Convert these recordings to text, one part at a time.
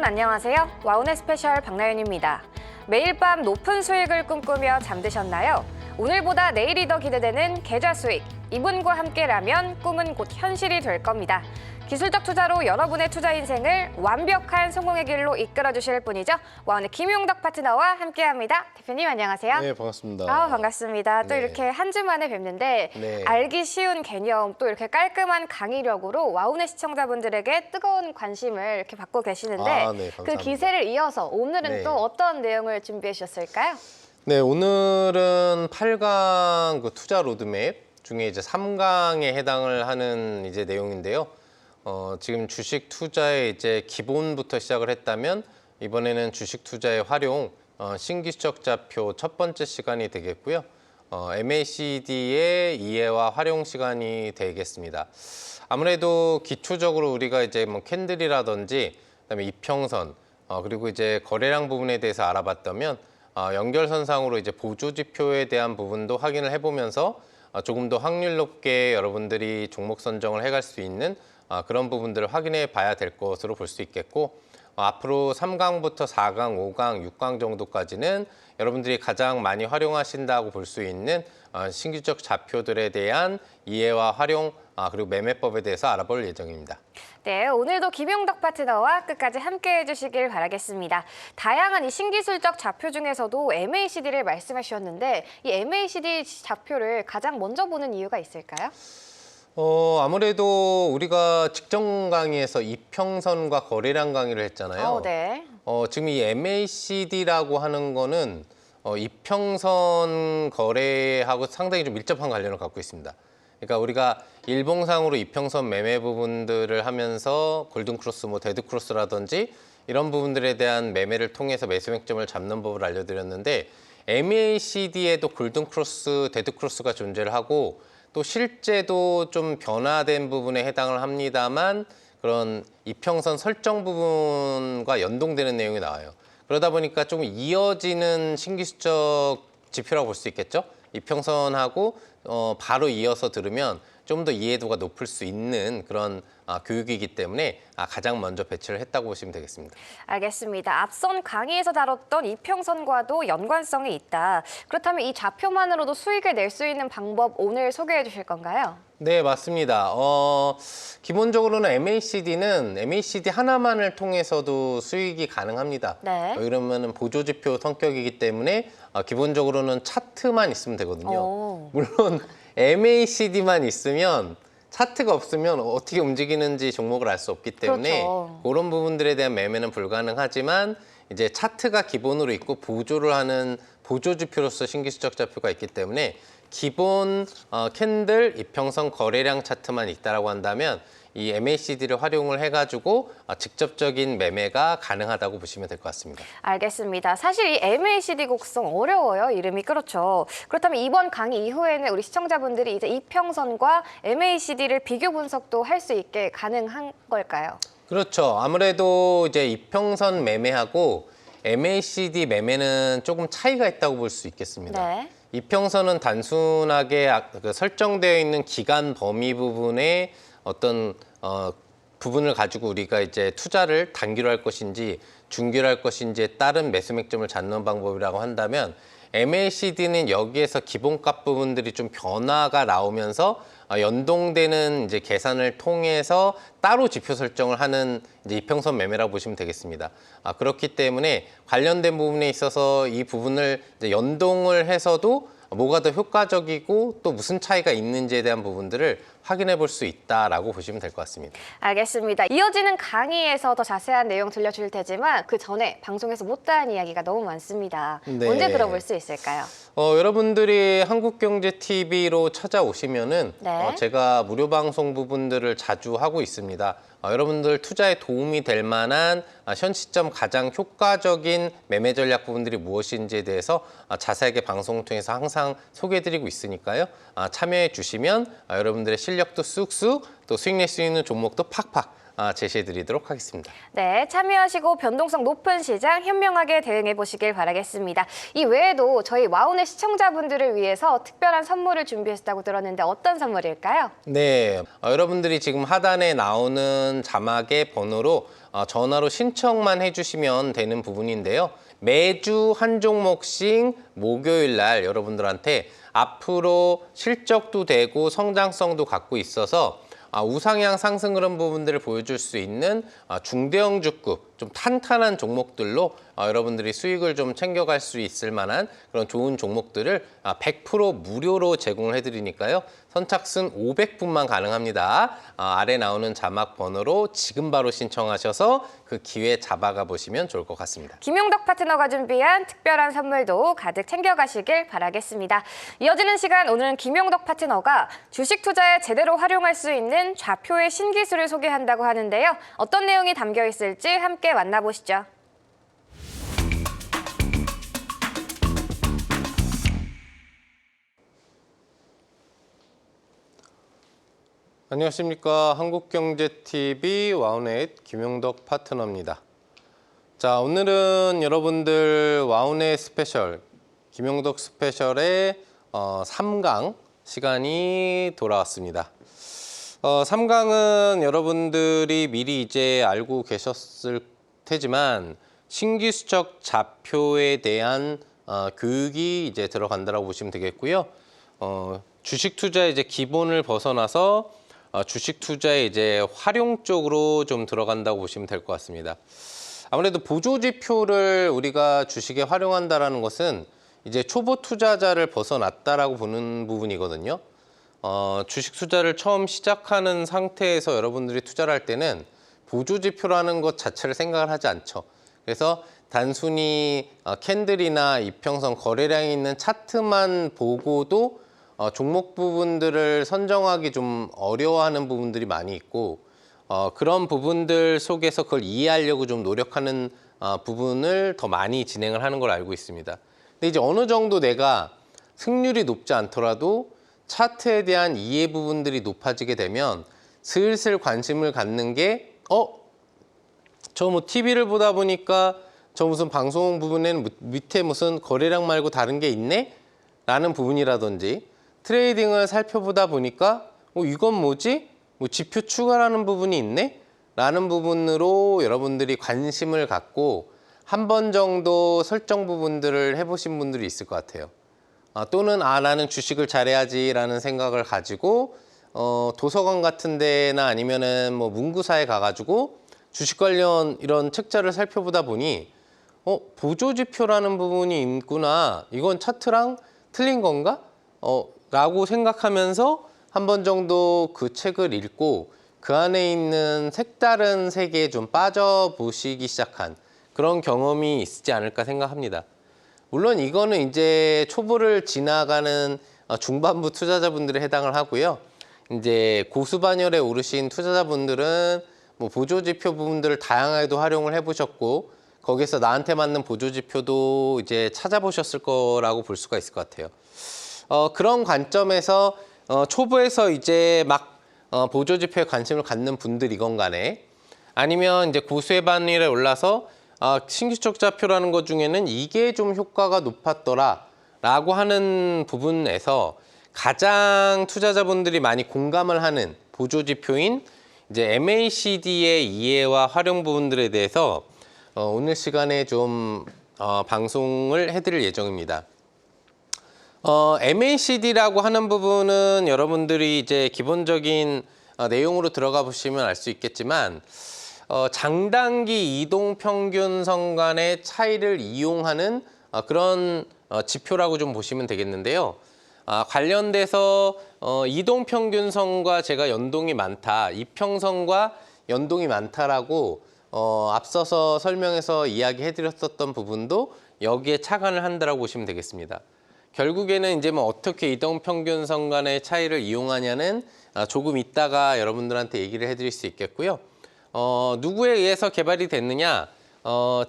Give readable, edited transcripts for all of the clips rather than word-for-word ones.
안녕하세요. 와운의 스페셜 박나윤입니다. 매일 밤 높은 수익을 꿈꾸며 잠드셨나요? 오늘보다 내일이 더 기대되는 계좌 수익. 이분과 함께라면 꿈은 곧 현실이 될 겁니다. 기술적 투자로 여러분의 투자 인생을 완벽한 성공의 길로 이끌어주실 분이죠. 와운의 김용덕 파트너와 함께합니다. 대표님 안녕하세요. 네, 반갑습니다. 반갑습니다. 또 네. 이렇게 한 주 만에 뵙는데 네. 알기 쉬운 개념 또 이렇게 깔끔한 강의력으로 와운의 시청자분들에게 뜨거운 관심을 이렇게 받고 계시는데 네, 그 감사합니다. 기세를 이어서 오늘은 네. 또 어떤 내용을 준비해 주셨을까요? 네, 오늘은 8강 그 투자 로드맵 중에 이제 3강에 해당을 하는 이제 내용인데요. 지금 주식 투자의 이제 기본부터 시작을 했다면 이번에는 주식 투자의 활용, 신기적 좌표 첫 번째 시간이 되겠고요. MACD의 이해와 활용 시간이 되겠습니다. 아무래도 기초적으로 우리가 이제 뭐 캔들이라든지 그다음에 이평선 그리고 이제 거래량 부분에 대해서 알아봤다면 연결선상으로 이제 보조지표에 대한 부분도 확인을 해보면서 조금 더 확률 높게 여러분들이 종목 선정을 해갈 수 있는 그런 부분들을 확인해 봐야 될 것으로 볼 수 있겠고 앞으로 3강부터 4강, 5강, 6강 정도까지는 여러분들이 가장 많이 활용하신다고 볼 수 있는 신규적 좌표들에 대한 이해와 활용 그리고 매매법에 대해서 알아볼 예정입니다. 네, 오늘도 김용덕 파트너와 끝까지 함께해 주시길 바라겠습니다. 다양한 이 신기술적 좌표 중에서도 MACD를 말씀해 주셨는데 이 MACD 좌표를 가장 먼저 보는 이유가 있을까요? 아무래도 우리가 직전 강의에서 이평선과 거래량 강의를 했잖아요. 네. 지금 이 MACD라고 하는 거는 이평선 거래하고 상당히 좀 밀접한 관련을 갖고 있습니다. 그러니까 우리가 일봉상으로 이평선 매매 부분들을 하면서 골든크로스, 데드크로스라든지 이런 부분들에 대한 매매를 통해서 매수 맥점을 잡는 법을 알려드렸는데 MACD에도 골든크로스, 데드크로스가 존재를 하고 또 실제도 좀 변화된 부분에 해당을 합니다만 그런 이평선 설정 부분과 연동되는 내용이 나와요. 그러다 보니까 좀 이어지는 신기술적 지표라고 볼 수 있겠죠. 이평선하고 바로 이어서 들으면 좀 더 이해도가 높을 수 있는 그런 교육이기 때문에 가장 먼저 배치를 했다고 보시면 되겠습니다. 알겠습니다. 앞선 강의에서 다뤘던 이평선과도 연관성이 있다. 그렇다면 이 좌표만으로도 수익을 낼 수 있는 방법 오늘 소개해 주실 건가요? 네, 맞습니다. 기본적으로는 MACD는 MACD 하나만을 통해서도 수익이 가능합니다. 네. 이러면은 보조지표 성격이기 때문에 기본적으로는 차트만 있으면 되거든요. 물론 MACD만 있으면 차트가 없으면 어떻게 움직이는지 종목을 알 수 없기 때문에 그렇죠. 그런 부분들에 대한 매매는 불가능하지만 이제 차트가 기본으로 있고 보조를 하는 보조지표로서 신기술적 좌표가 있기 때문에 기본 캔들 이평선 거래량 차트만 있다라고 한다면 이 MACD를 활용을 해가지고 직접적인 매매가 가능하다고 보시면 될 것 같습니다. 알겠습니다. 사실 이 MACD 곡성 어려워요. 이름이 그렇죠. 그렇다면 이번 강의 이후에는 우리 시청자분들이 이제 이평선과 MACD를 비교 분석도 할 수 있게 가능한 걸까요? 그렇죠. 아무래도 이제 이평선 매매하고 MACD 매매는 조금 차이가 있다고 볼 수 있겠습니다. 네. 이평선은 단순하게 설정되어 있는 기간 범위 부분에 어떤 부분을 가지고 우리가 이제 투자를 단기로 할 것인지 중기로 할 것인지에 따른 매수 맥점을 잡는 방법이라고 한다면 MACD는 여기에서 기본값 부분들이 좀 변화가 나오면서 연동되는 이제 계산을 통해서 따로 지표 설정을 하는 이제 이평선 매매라고 보시면 되겠습니다. 그렇기 때문에 관련된 부분에 있어서 이 부분을 이제 연동을 해서도 뭐가 더 효과적이고 또 무슨 차이가 있는지에 대한 부분들을 확인해 볼 수 있다라고 보시면 될 것 같습니다. 알겠습니다. 이어지는 강의에서 더 자세한 내용 들려줄 테지만 그 전에 방송에서 못다한 이야기가 너무 많습니다. 네. 언제 들어볼 수 있을까요? 여러분들이 한국경제TV로 찾아오시면은 네. 제가 무료 방송 부분들을 자주 하고 있습니다. 여러분들 투자에 도움이 될 만한 현 시점 가장 효과적인 매매 전략 부분들이 무엇인지에 대해서 자세하게 방송을 통해서 항상 소개해드리고 있으니까요. 참여해 주시면 여러분들의 실력도 쑥쑥 또 수익 낼 수 있는 종목도 팍팍 제시해드리도록 하겠습니다. 네, 참여하시고 변동성 높은 시장 현명하게 대응해 보시길 바라겠습니다. 이 외에도 저희 와우넷 시청자분들을 위해서 특별한 선물을 준비했다고 들었는데 어떤 선물일까요? 네, 여러분들이 지금 하단에 나오는 자막의 번호로 전화로 신청만 해주시면 되는 부분인데요. 매주 한 종목씩 목요일 날 여러분들한테 앞으로 실적도 되고 성장성도 갖고 있어서 우상향 상승 흐름 부분들을 보여줄 수 있는 중대형 주급, 좀 탄탄한 종목들로 여러분들이 수익을 좀 챙겨갈 수 있을 만한 그런 좋은 종목들을 100% 무료로 제공을 해드리니까요. 선착순 500분만 가능합니다. 아래 나오는 자막 번호로 지금 바로 신청하셔서 그 기회 잡아가 보시면 좋을 것 같습니다. 김용덕 파트너가 준비한 특별한 선물도 가득 챙겨가시길 바라겠습니다. 이어지는 시간 오늘은 김용덕 파트너가 주식 투자에 제대로 활용할 수 있는 좌표의 신기술을 소개한다고 하는데요. 어떤 내용이 담겨 있을지 함께 만나보시죠. 안녕하십니까. 한국경제TV 와우넷 김용덕 파트너입니다. 자, 오늘은 여러분들 와우넷 스페셜, 김용덕 스페셜의 3강 시간이 돌아왔습니다. 3강은 여러분들이 미리 이제 알고 계셨을 테지만 신기술적 좌표에 대한 교육이 이제 들어간다라고 보시면 되겠고요. 주식 투자의 이제 기본을 벗어나서 주식 투자의 이제 활용 쪽으로 좀 들어간다고 보시면 될 것 같습니다. 아무래도 보조 지표를 우리가 주식에 활용한다라는 것은 이제 초보 투자자를 벗어났다라고 보는 부분이거든요. 주식 투자를 처음 시작하는 상태에서 여러분들이 투자를 할 때는 보조 지표라는 것 자체를 생각을 하지 않죠. 그래서 단순히 캔들이나 이평선 거래량이 있는 차트만 보고도 종목 부분들을 선정하기 좀 어려워하는 부분들이 많이 있고 그런 부분들 속에서 그걸 이해하려고 좀 노력하는 부분을 더 많이 진행을 하는 걸 알고 있습니다. 근데 이제 어느 정도 내가 승률이 높지 않더라도 차트에 대한 이해 부분들이 높아지게 되면 슬슬 관심을 갖는 게 저 뭐 TV를 보다 보니까 저 무슨 방송 부분에는 밑에 무슨 거래량 말고 다른 게 있네? 라는 부분이라든지 트레이딩을 살펴보다 보니까 이건 뭐지? 뭐 지표 추가라는 부분이 있네? 라는 부분으로 여러분들이 관심을 갖고 한 번 정도 설정 부분들을 해보신 분들이 있을 것 같아요. 또는 나는 주식을 잘해야지 라는 생각을 가지고 도서관 같은 데나 아니면은 뭐 문구사에 가가지고 주식 관련 이런 책자를 살펴보다 보니 보조지표라는 부분이 있구나. 이건 차트랑 틀린 건가? 라고 생각하면서 한 번 정도 그 책을 읽고 그 안에 있는 색다른 세계에 좀 빠져보시기 시작한 그런 경험이 있지 않을까 생각합니다. 물론 이거는 이제 초보를 지나가는 중반부 투자자분들에 해당을 하고요. 이제 고수반열에 오르신 투자자분들은 뭐 보조지표 부분들을 다양하게도 활용을 해보셨고 거기서 나한테 맞는 보조지표도 이제 찾아보셨을 거라고 볼 수가 있을 것 같아요. 그런 관점에서 초보에서 이제 막 보조지표에 관심을 갖는 분들이건 간에 아니면 이제 고수의 반열에 올라서 신규적 좌표라는 것 중에는 이게 좀 효과가 높았더라 라고 하는 부분에서 가장 투자자분들이 많이 공감을 하는 보조지표인 이제 MACD의 이해와 활용 부분들에 대해서 오늘 시간에 좀 방송을 해드릴 예정입니다. MACD라고 하는 부분은 여러분들이 이제 기본적인 내용으로 들어가 보시면 알 수 있겠지만 장단기 이동평균선 간의 차이를 이용하는 그런 지표라고 좀 보시면 되겠는데요. 관련돼서 이동평균선과 제가 연동이 많다, 이평선과 연동이 많다라고 앞서서 설명해서 이야기해드렸었던 부분도 여기에 착안을 한다라고 보시면 되겠습니다. 결국에는 이제 뭐 어떻게 이동평균선 간의 차이를 이용하냐는 조금 이따가 여러분들한테 얘기를 해드릴 수 있겠고요. 누구에 의해서 개발이 됐느냐?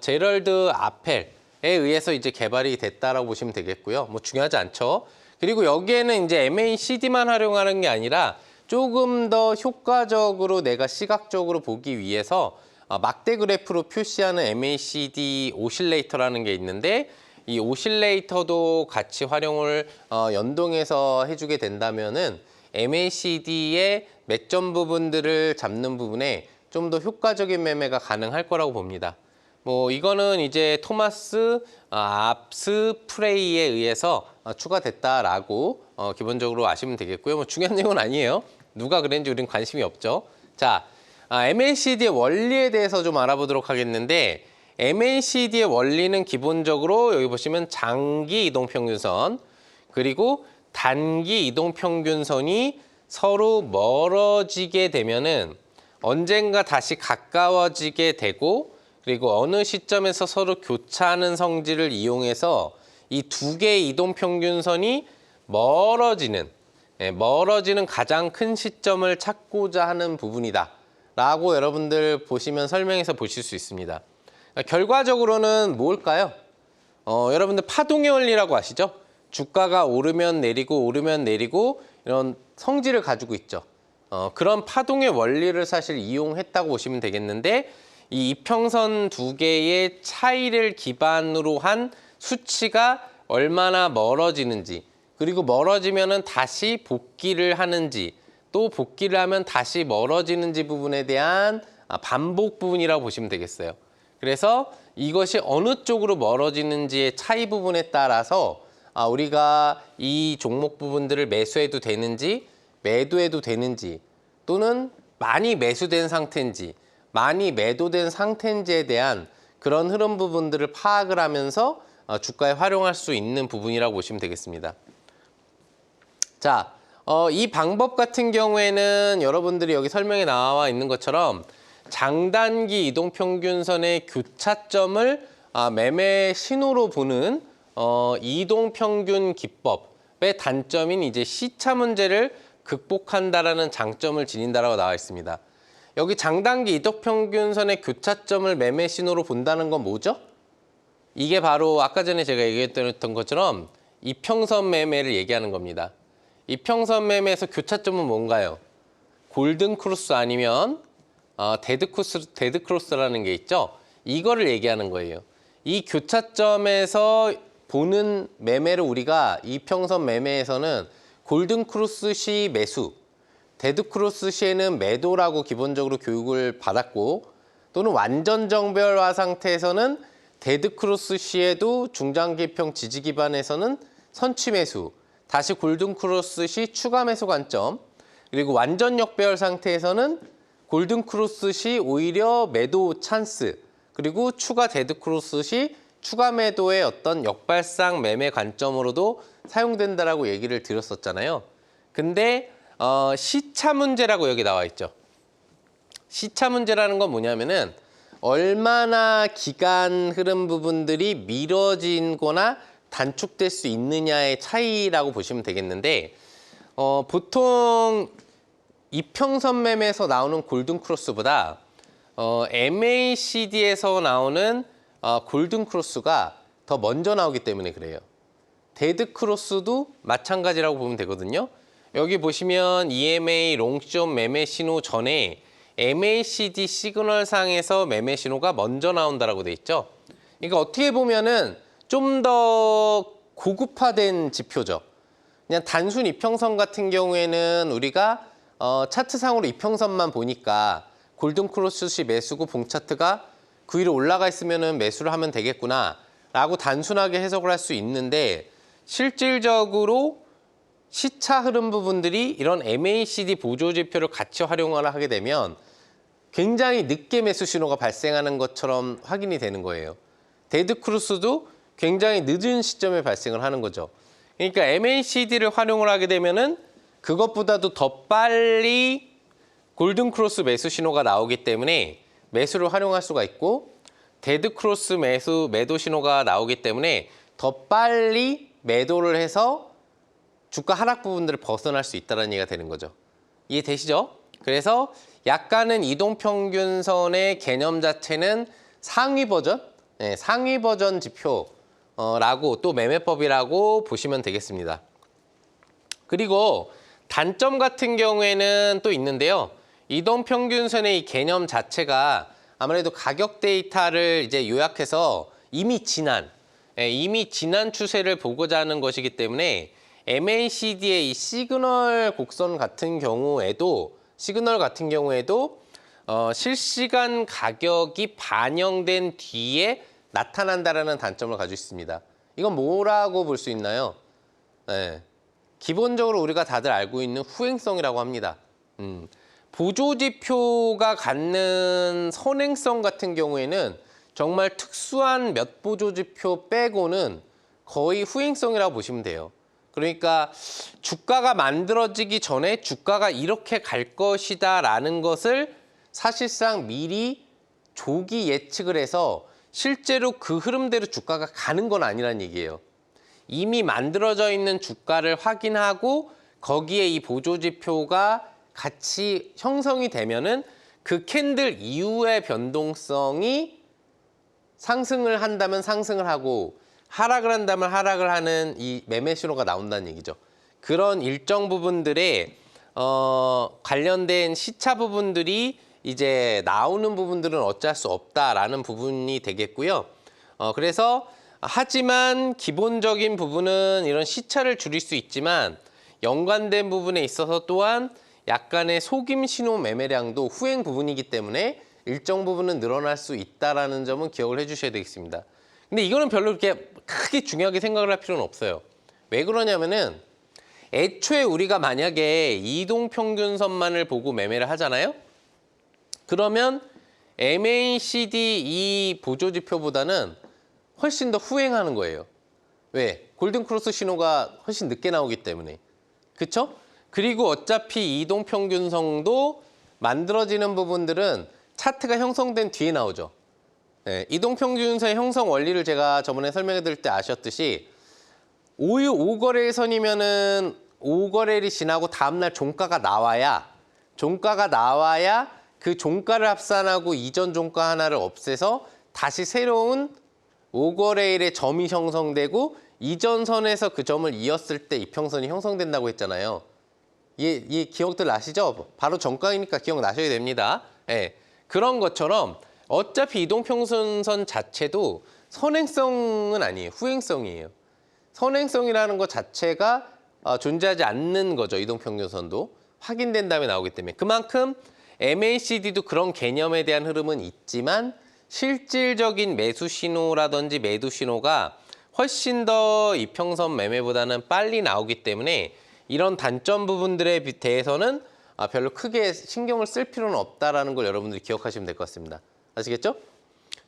제럴드 아펠에 의해서 이제 개발이 됐다라고 보시면 되겠고요. 뭐 중요하지 않죠. 그리고 여기에는 이제 MACD만 활용하는 게 아니라 조금 더 효과적으로 내가 시각적으로 보기 위해서 막대 그래프로 표시하는 MACD 오실레이터라는 게 있는데 이 오실레이터도 같이 활용을 연동해서 해주게 된다면은 MACD의 맥점 부분들을 잡는 부분에 좀 더 효과적인 매매가 가능할 거라고 봅니다. 뭐 이거는 이제 토마스 압스 프레이에 의해서 추가됐다라고 기본적으로 아시면 되겠고요. 뭐 중요한 내용은 아니에요. 누가 그랬는지 우리는 관심이 없죠. 자, MACD의 원리에 대해서 좀 알아보도록 하겠는데 MACD의 원리는 기본적으로 여기 보시면 장기 이동평균선 그리고 단기 이동평균선이 서로 멀어지게 되면은 언젠가 다시 가까워지게 되고 그리고 어느 시점에서 서로 교차하는 성질을 이용해서 이 두 개의 이동평균선이 멀어지는 가장 큰 시점을 찾고자 하는 부분이다 라고 여러분들 보시면 설명해서 보실 수 있습니다. 결과적으로는 뭘까요? 여러분들 파동의 원리라고 아시죠? 주가가 오르면 내리고 이런 성질을 가지고 있죠. 그런 파동의 원리를 사실 이용했다고 보시면 되겠는데 이 이평선 두 개의 차이를 기반으로 한 수치가 얼마나 멀어지는지 그리고 멀어지면은 다시 복귀를 하는지 또 복귀를 하면 다시 멀어지는지 부분에 대한 반복 부분이라고 보시면 되겠어요. 그래서 이것이 어느 쪽으로 멀어지는지의 차이 부분에 따라서 우리가 이 종목 부분들을 매수해도 되는지 매도해도 되는지 또는 많이 매수된 상태인지 많이 매도된 상태인지에 대한 그런 흐름 부분들을 파악을 하면서 주가에 활용할 수 있는 부분이라고 보시면 되겠습니다. 자, 이 방법 같은 경우에는 여러분들이 여기 설명에 나와 있는 것처럼 장단기 이동평균선의 교차점을 매매 신호로 보는 이동평균 기법의 단점인 이제 시차 문제를 극복한다라는 장점을 지닌다라고 나와 있습니다. 여기 장단기 이동평균선의 교차점을 매매 신호로 본다는 건 뭐죠? 이게 바로 아까 전에 제가 얘기했던 것처럼 이평선 매매를 얘기하는 겁니다. 이평선 매매에서 교차점은 뭔가요? 골든 크로스 아니면 데드 크로스라는 게 있죠. 이거를 얘기하는 거예요. 이 교차점에서 보는 매매를 우리가 이평선 매매에서는 골든 크로스 시 매수, 데드 크로스 시에는 매도라고 기본적으로 교육을 받았고 또는 완전 정배열화 상태에서는 데드 크로스 시에도 중장기평 지지 기반에서는 선취 매수, 다시 골든 크로스 시 추가 매수 관점, 그리고 완전 역배열 상태에서는 골든 크로스 시 오히려 매도 찬스, 그리고 추가 데드 크로스 시 추가 매도의 어떤 역발상 매매 관점으로도 사용된다라고 얘기를 드렸었잖아요. 근데 시차 문제라고 여기 나와 있죠. 시차 문제라는 건 뭐냐면은 얼마나 기간 흐름 부분들이 미뤄진 거나 단축될 수 있느냐의 차이라고 보시면 되겠는데 보통 이평선 매매에서 나오는 골든 크로스보다 MACD에서 나오는 골든 크로스가 더 먼저 나오기 때문에 그래요. 데드 크로스도 마찬가지라고 보면 되거든요. 여기 보시면 EMA 롱숏 매매 신호 전에 MACD 시그널상에서 매매 신호가 먼저 나온다라고 돼 있죠. 그러니까 어떻게 보면은 좀 더 고급화된 지표죠. 그냥 단순 이평선 같은 경우에는 우리가 차트상으로 이평선만 보니까 골든 크로스 시 매수고 봉 차트가 그 위로 올라가 있으면은 매수를 하면 되겠구나 라고 단순하게 해석을 할 수 있는데 실질적으로 시차 흐름 부분들이 이런 MACD 보조 지표를 같이 활용을 하게 되면 굉장히 늦게 매수 신호가 발생하는 것처럼 확인이 되는 거예요. 데드 크로스도 굉장히 늦은 시점에 발생을 하는 거죠. 그러니까 MACD를 활용을 하게 되면은 그것보다도 더 빨리 골든 크로스 매수 신호가 나오기 때문에 매수를 활용할 수가 있고 데드 크로스 매도 신호가 나오기 때문에 더 빨리 매도를 해서 주가 하락 부분들을 벗어날 수 있다는 얘기가 되는 거죠. 이해되시죠? 그래서 약간은 이동평균선의 개념 자체는 상위 버전, 상위 버전 지표라고 또 매매법이라고 보시면 되겠습니다. 그리고 단점 같은 경우에는 또 있는데요. 이동평균선의 이 개념 자체가 아무래도 가격 데이터를 이제 요약해서 이미 지난 추세를 보고자 하는 것이기 때문에 MACD의 이 시그널 곡선 같은 경우에도 실시간 가격이 반영된 뒤에 나타난다라는 단점을 가지고 있습니다. 이건 뭐라고 볼 수 있나요? 기본적으로 우리가 다들 알고 있는 후행성이라고 합니다. 보조지표가 갖는 선행성 같은 경우에는 정말 특수한 몇 보조지표 빼고는 거의 후행성이라고 보시면 돼요. 그러니까 주가가 만들어지기 전에 주가가 이렇게 갈 것이다 라는 것을 사실상 미리 조기 예측을 해서 실제로 그 흐름대로 주가가 가는 건 아니란 얘기예요. 이미 만들어져 있는 주가를 확인하고 거기에 이 보조지표가 같이 형성이 되면은 그 캔들 이후의 변동성이 상승을 한다면 상승을 하고 하락을 한다면 하락을 하는 이 매매 신호가 나온다는 얘기죠. 그런 일정 부분들에 관련된 시차 부분들이 이제 나오는 부분들은 어쩔 수 없다라는 부분이 되겠고요. 그래서 하지만 기본적인 부분은 이런 시차를 줄일 수 있지만 연관된 부분에 있어서 또한 약간의 속임 신호 매매량도 후행 부분이기 때문에 일정 부분은 늘어날 수 있다라는 점은 기억을 해주셔야 되겠습니다. 근데 이거는 별로 그렇게 크게 중요하게 생각을 할 필요는 없어요. 왜 그러냐면은 애초에 우리가 만약에 이동평균선만을 보고 매매를 하잖아요. 그러면 MACD 이 보조지표보다는 훨씬 더 후행하는 거예요. 왜? 골든크로스 신호가 훨씬 늦게 나오기 때문에. 그쵸? 그리고 어차피 이동평균선도 만들어지는 부분들은 차트가 형성된 뒤에 나오죠. 이동평균선의 형성 원리를 제가 저번에 설명해 드릴 때 아셨듯이 5거래일선이면은 5거래일이 지나고 다음날 종가가 나와야 그 종가를 합산하고 이전 종가 하나를 없애서 다시 새로운 5거래일의 점이 형성되고 이전 선에서 그 점을 이었을 때 이평선이 형성된다고 했잖아요. 이 기억들 나시죠? 바로 정가이니까 기억나셔야 됩니다. 그런 것처럼 어차피 이동평균선 자체도 선행성은 아니에요. 후행성이에요. 선행성이라는 것 자체가 존재하지 않는 거죠. 이동평균선도. 확인된 다음에 나오기 때문에. 그만큼 MACD도 그런 개념에 대한 흐름은 있지만 실질적인 매수 신호라든지 매도 신호가 훨씬 더 이평선 매매보다는 빨리 나오기 때문에 이런 단점 부분들에 대해서는 별로 크게 신경을 쓸 필요는 없다라는 걸 여러분들이 기억하시면 될 것 같습니다. 아시겠죠?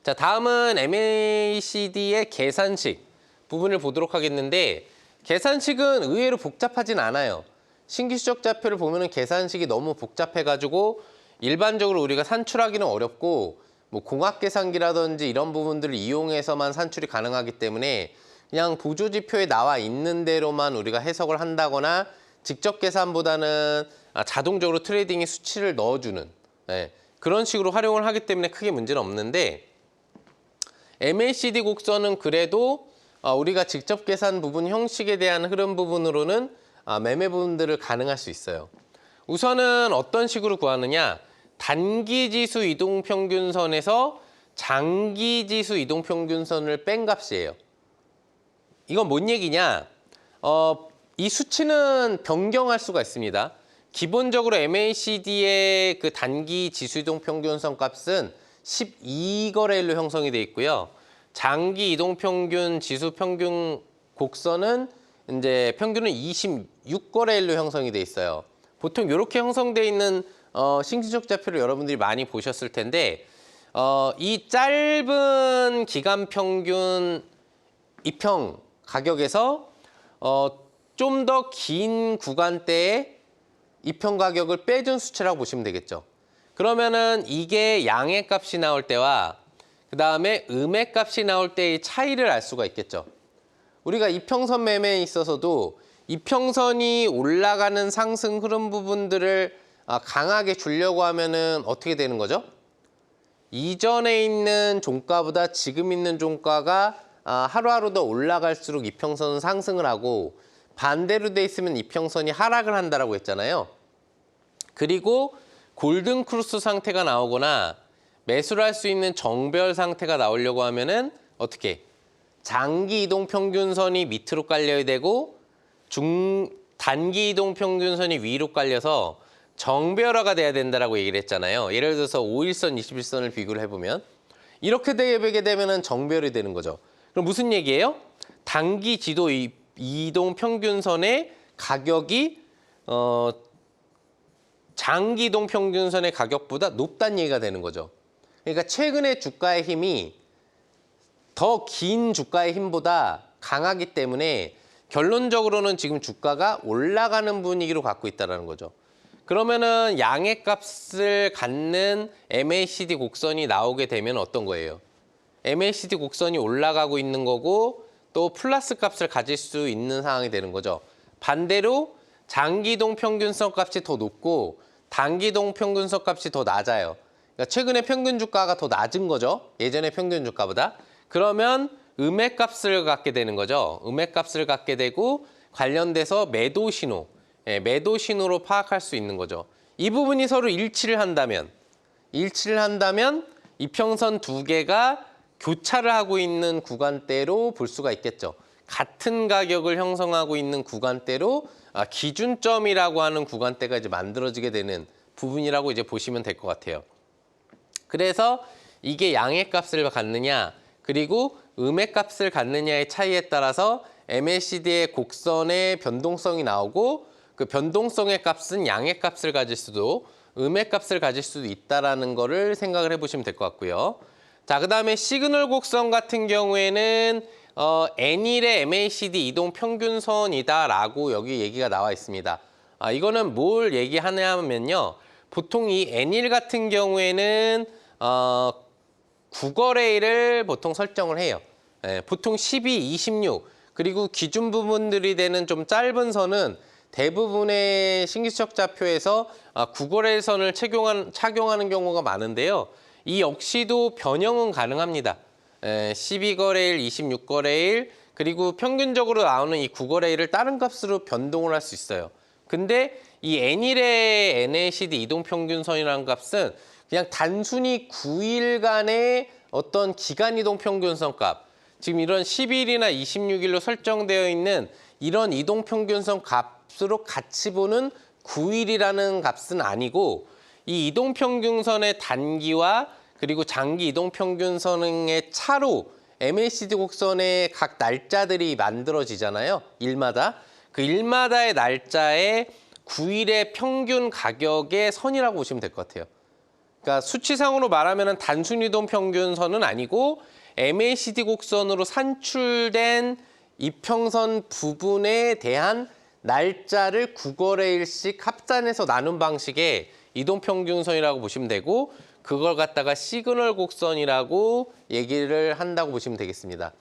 자, 다음은 MACD의 계산식 부분을 보도록 하겠는데 계산식은 의외로 복잡하진 않아요. 신규 추적 좌표를 보면은 계산식이 너무 복잡해가지고 일반적으로 우리가 산출하기는 어렵고 뭐 공학계산기라든지 이런 부분들을 이용해서만 산출이 가능하기 때문에 그냥 보조지표에 나와 있는 대로만 우리가 해석을 한다거나 직접 계산보다는 자동적으로 트레이딩에 수치를 넣어주는 그런 식으로 활용을 하기 때문에 크게 문제는 없는데 MACD 곡선은 그래도 우리가 직접 계산 부분 형식에 대한 흐름 부분으로는 매매 부분들을 가능할 수 있어요. 우선은 어떤 식으로 구하느냐? 단기지수 이동평균선에서 장기지수 이동평균선을 뺀 값이에요. 이건 뭔 얘기냐? 이 수치는 변경할 수가 있습니다. 기본적으로 MACD의 그 단기 지수 이동평균선 값은 12거래일로 형성이 되어 있고요. 장기 이동평균 지수 평균 곡선은 이제 평균은 26거래일로 형성이 되어 있어요. 보통 이렇게 형성되어 있는 신규적 좌표를 여러분들이 많이 보셨을 텐데 이 짧은 기간 평균 이평 가격에서 좀 더 긴 구간대에 이평 가격을 빼준 수치라고 보시면 되겠죠. 그러면은 이게 양의 값이 나올 때와 그 다음에 음의 값이 나올 때의 차이를 알 수가 있겠죠. 우리가 이평선 매매에 있어서도 이평선이 올라가는 상승 흐름 부분들을 강하게 주려고 하면은 어떻게 되는 거죠? 이전에 있는 종가보다 지금 있는 종가가 하루하루 더 올라갈수록 이평선은 상승을 하고 반대로 돼 있으면 이평선이 하락을 한다라고 했잖아요. 그리고 골든 크로스 상태가 나오거나 매수를 할 수 있는 정별 상태가 나오려고 하면은 어떻게? 장기 이동 평균선이 밑으로 깔려야 되고 단기 이동 평균선이 위로 깔려서 정별화가 돼야 된다라고 얘기를 했잖아요. 예를 들어서 5일선, 21선을 비교를 해보면 이렇게 되게 되면은 정별이 되는 거죠. 그럼 무슨 얘기예요? 단기 지도 이동 평균선의 가격이 장기 이동 평균선의 가격보다 높다는 얘기가 되는 거죠. 그러니까 최근에 주가의 힘이 더 긴 주가의 힘보다 강하기 때문에 결론적으로는 지금 주가가 올라가는 분위기로 갖고 있다는 거죠. 그러면은 양의 값을 갖는 MACD 곡선이 나오게 되면 어떤 거예요? MACD 곡선이 올라가고 있는 거고 또 플러스 값을 가질 수 있는 상황이 되는 거죠. 반대로 장기이동 평균선 값이 더 높고 단기이동 평균선 값이 더 낮아요. 그러니까 최근에 평균 주가가 더 낮은 거죠. 예전의 평균 주가보다. 그러면 음액값을 갖게 되는 거죠. 음액값을 갖게 되고 관련돼서 매도 신호, 매도 신호로 파악할 수 있는 거죠. 이 부분이 서로 일치를 한다면 이평선 두 개가 교차를 하고 있는 구간대로 볼 수가 있겠죠. 같은 가격을 형성하고 있는 구간대로 기준점이라고 하는 구간대가 이제 만들어지게 되는 부분이라고 이제 보시면 될 것 같아요. 그래서 이게 양의 값을 갖느냐 그리고 음의 값을 갖느냐의 차이에 따라서 MACD의 곡선의 변동성이 나오고 그 변동성의 값은 양의 값을 가질 수도 음의 값을 가질 수도 있다라는 거를 생각을 해보시면 될 것 같고요. 자, 그 다음에 시그널 곡선 같은 경우에는 N일의 MACD 이동 평균선이다라고 여기 얘기가 나와 있습니다. 이거는 뭘 얘기하냐면요. 보통 이 N일 같은 경우에는 9거래일을 보통 설정을 해요. 보통 12, 26 그리고 기준 부분들이 되는 좀 짧은 선은 대부분의 신규수적 좌표에서 9거래일 선을 착용하는 경우가 많은데요. 이 역시도 변형은 가능합니다. 12거래일, 26거래일 그리고 평균적으로 나오는 이 9거래일을 다른 값으로 변동을 할 수 있어요. 근데 이 N일의 NACD 이동평균선이라는 값은 그냥 단순히 9일간의 어떤 기간 이동평균선 값, 지금 이런 10일이나 26일로 설정되어 있는 이런 이동평균선 값으로 같이 보는 9일이라는 값은 아니고 이 이동평균선의 단기와 그리고 장기 이동평균선의 차로 MACD 곡선의 각 날짜들이 만들어지잖아요. 일마다. 그 일마다의 날짜에 9일의 평균 가격의 선이라고 보시면 될 것 같아요. 그러니까 수치상으로 말하면 단순 이동 평균선은 아니고 MACD 곡선으로 산출된 이평선 부분에 대한 날짜를 9거래일씩 합산해서 나눈 방식의 이동평균선이라고 보시면 되고 그걸 갖다가 시그널 곡선이라고 얘기를 한다고 보시면 되겠습니다.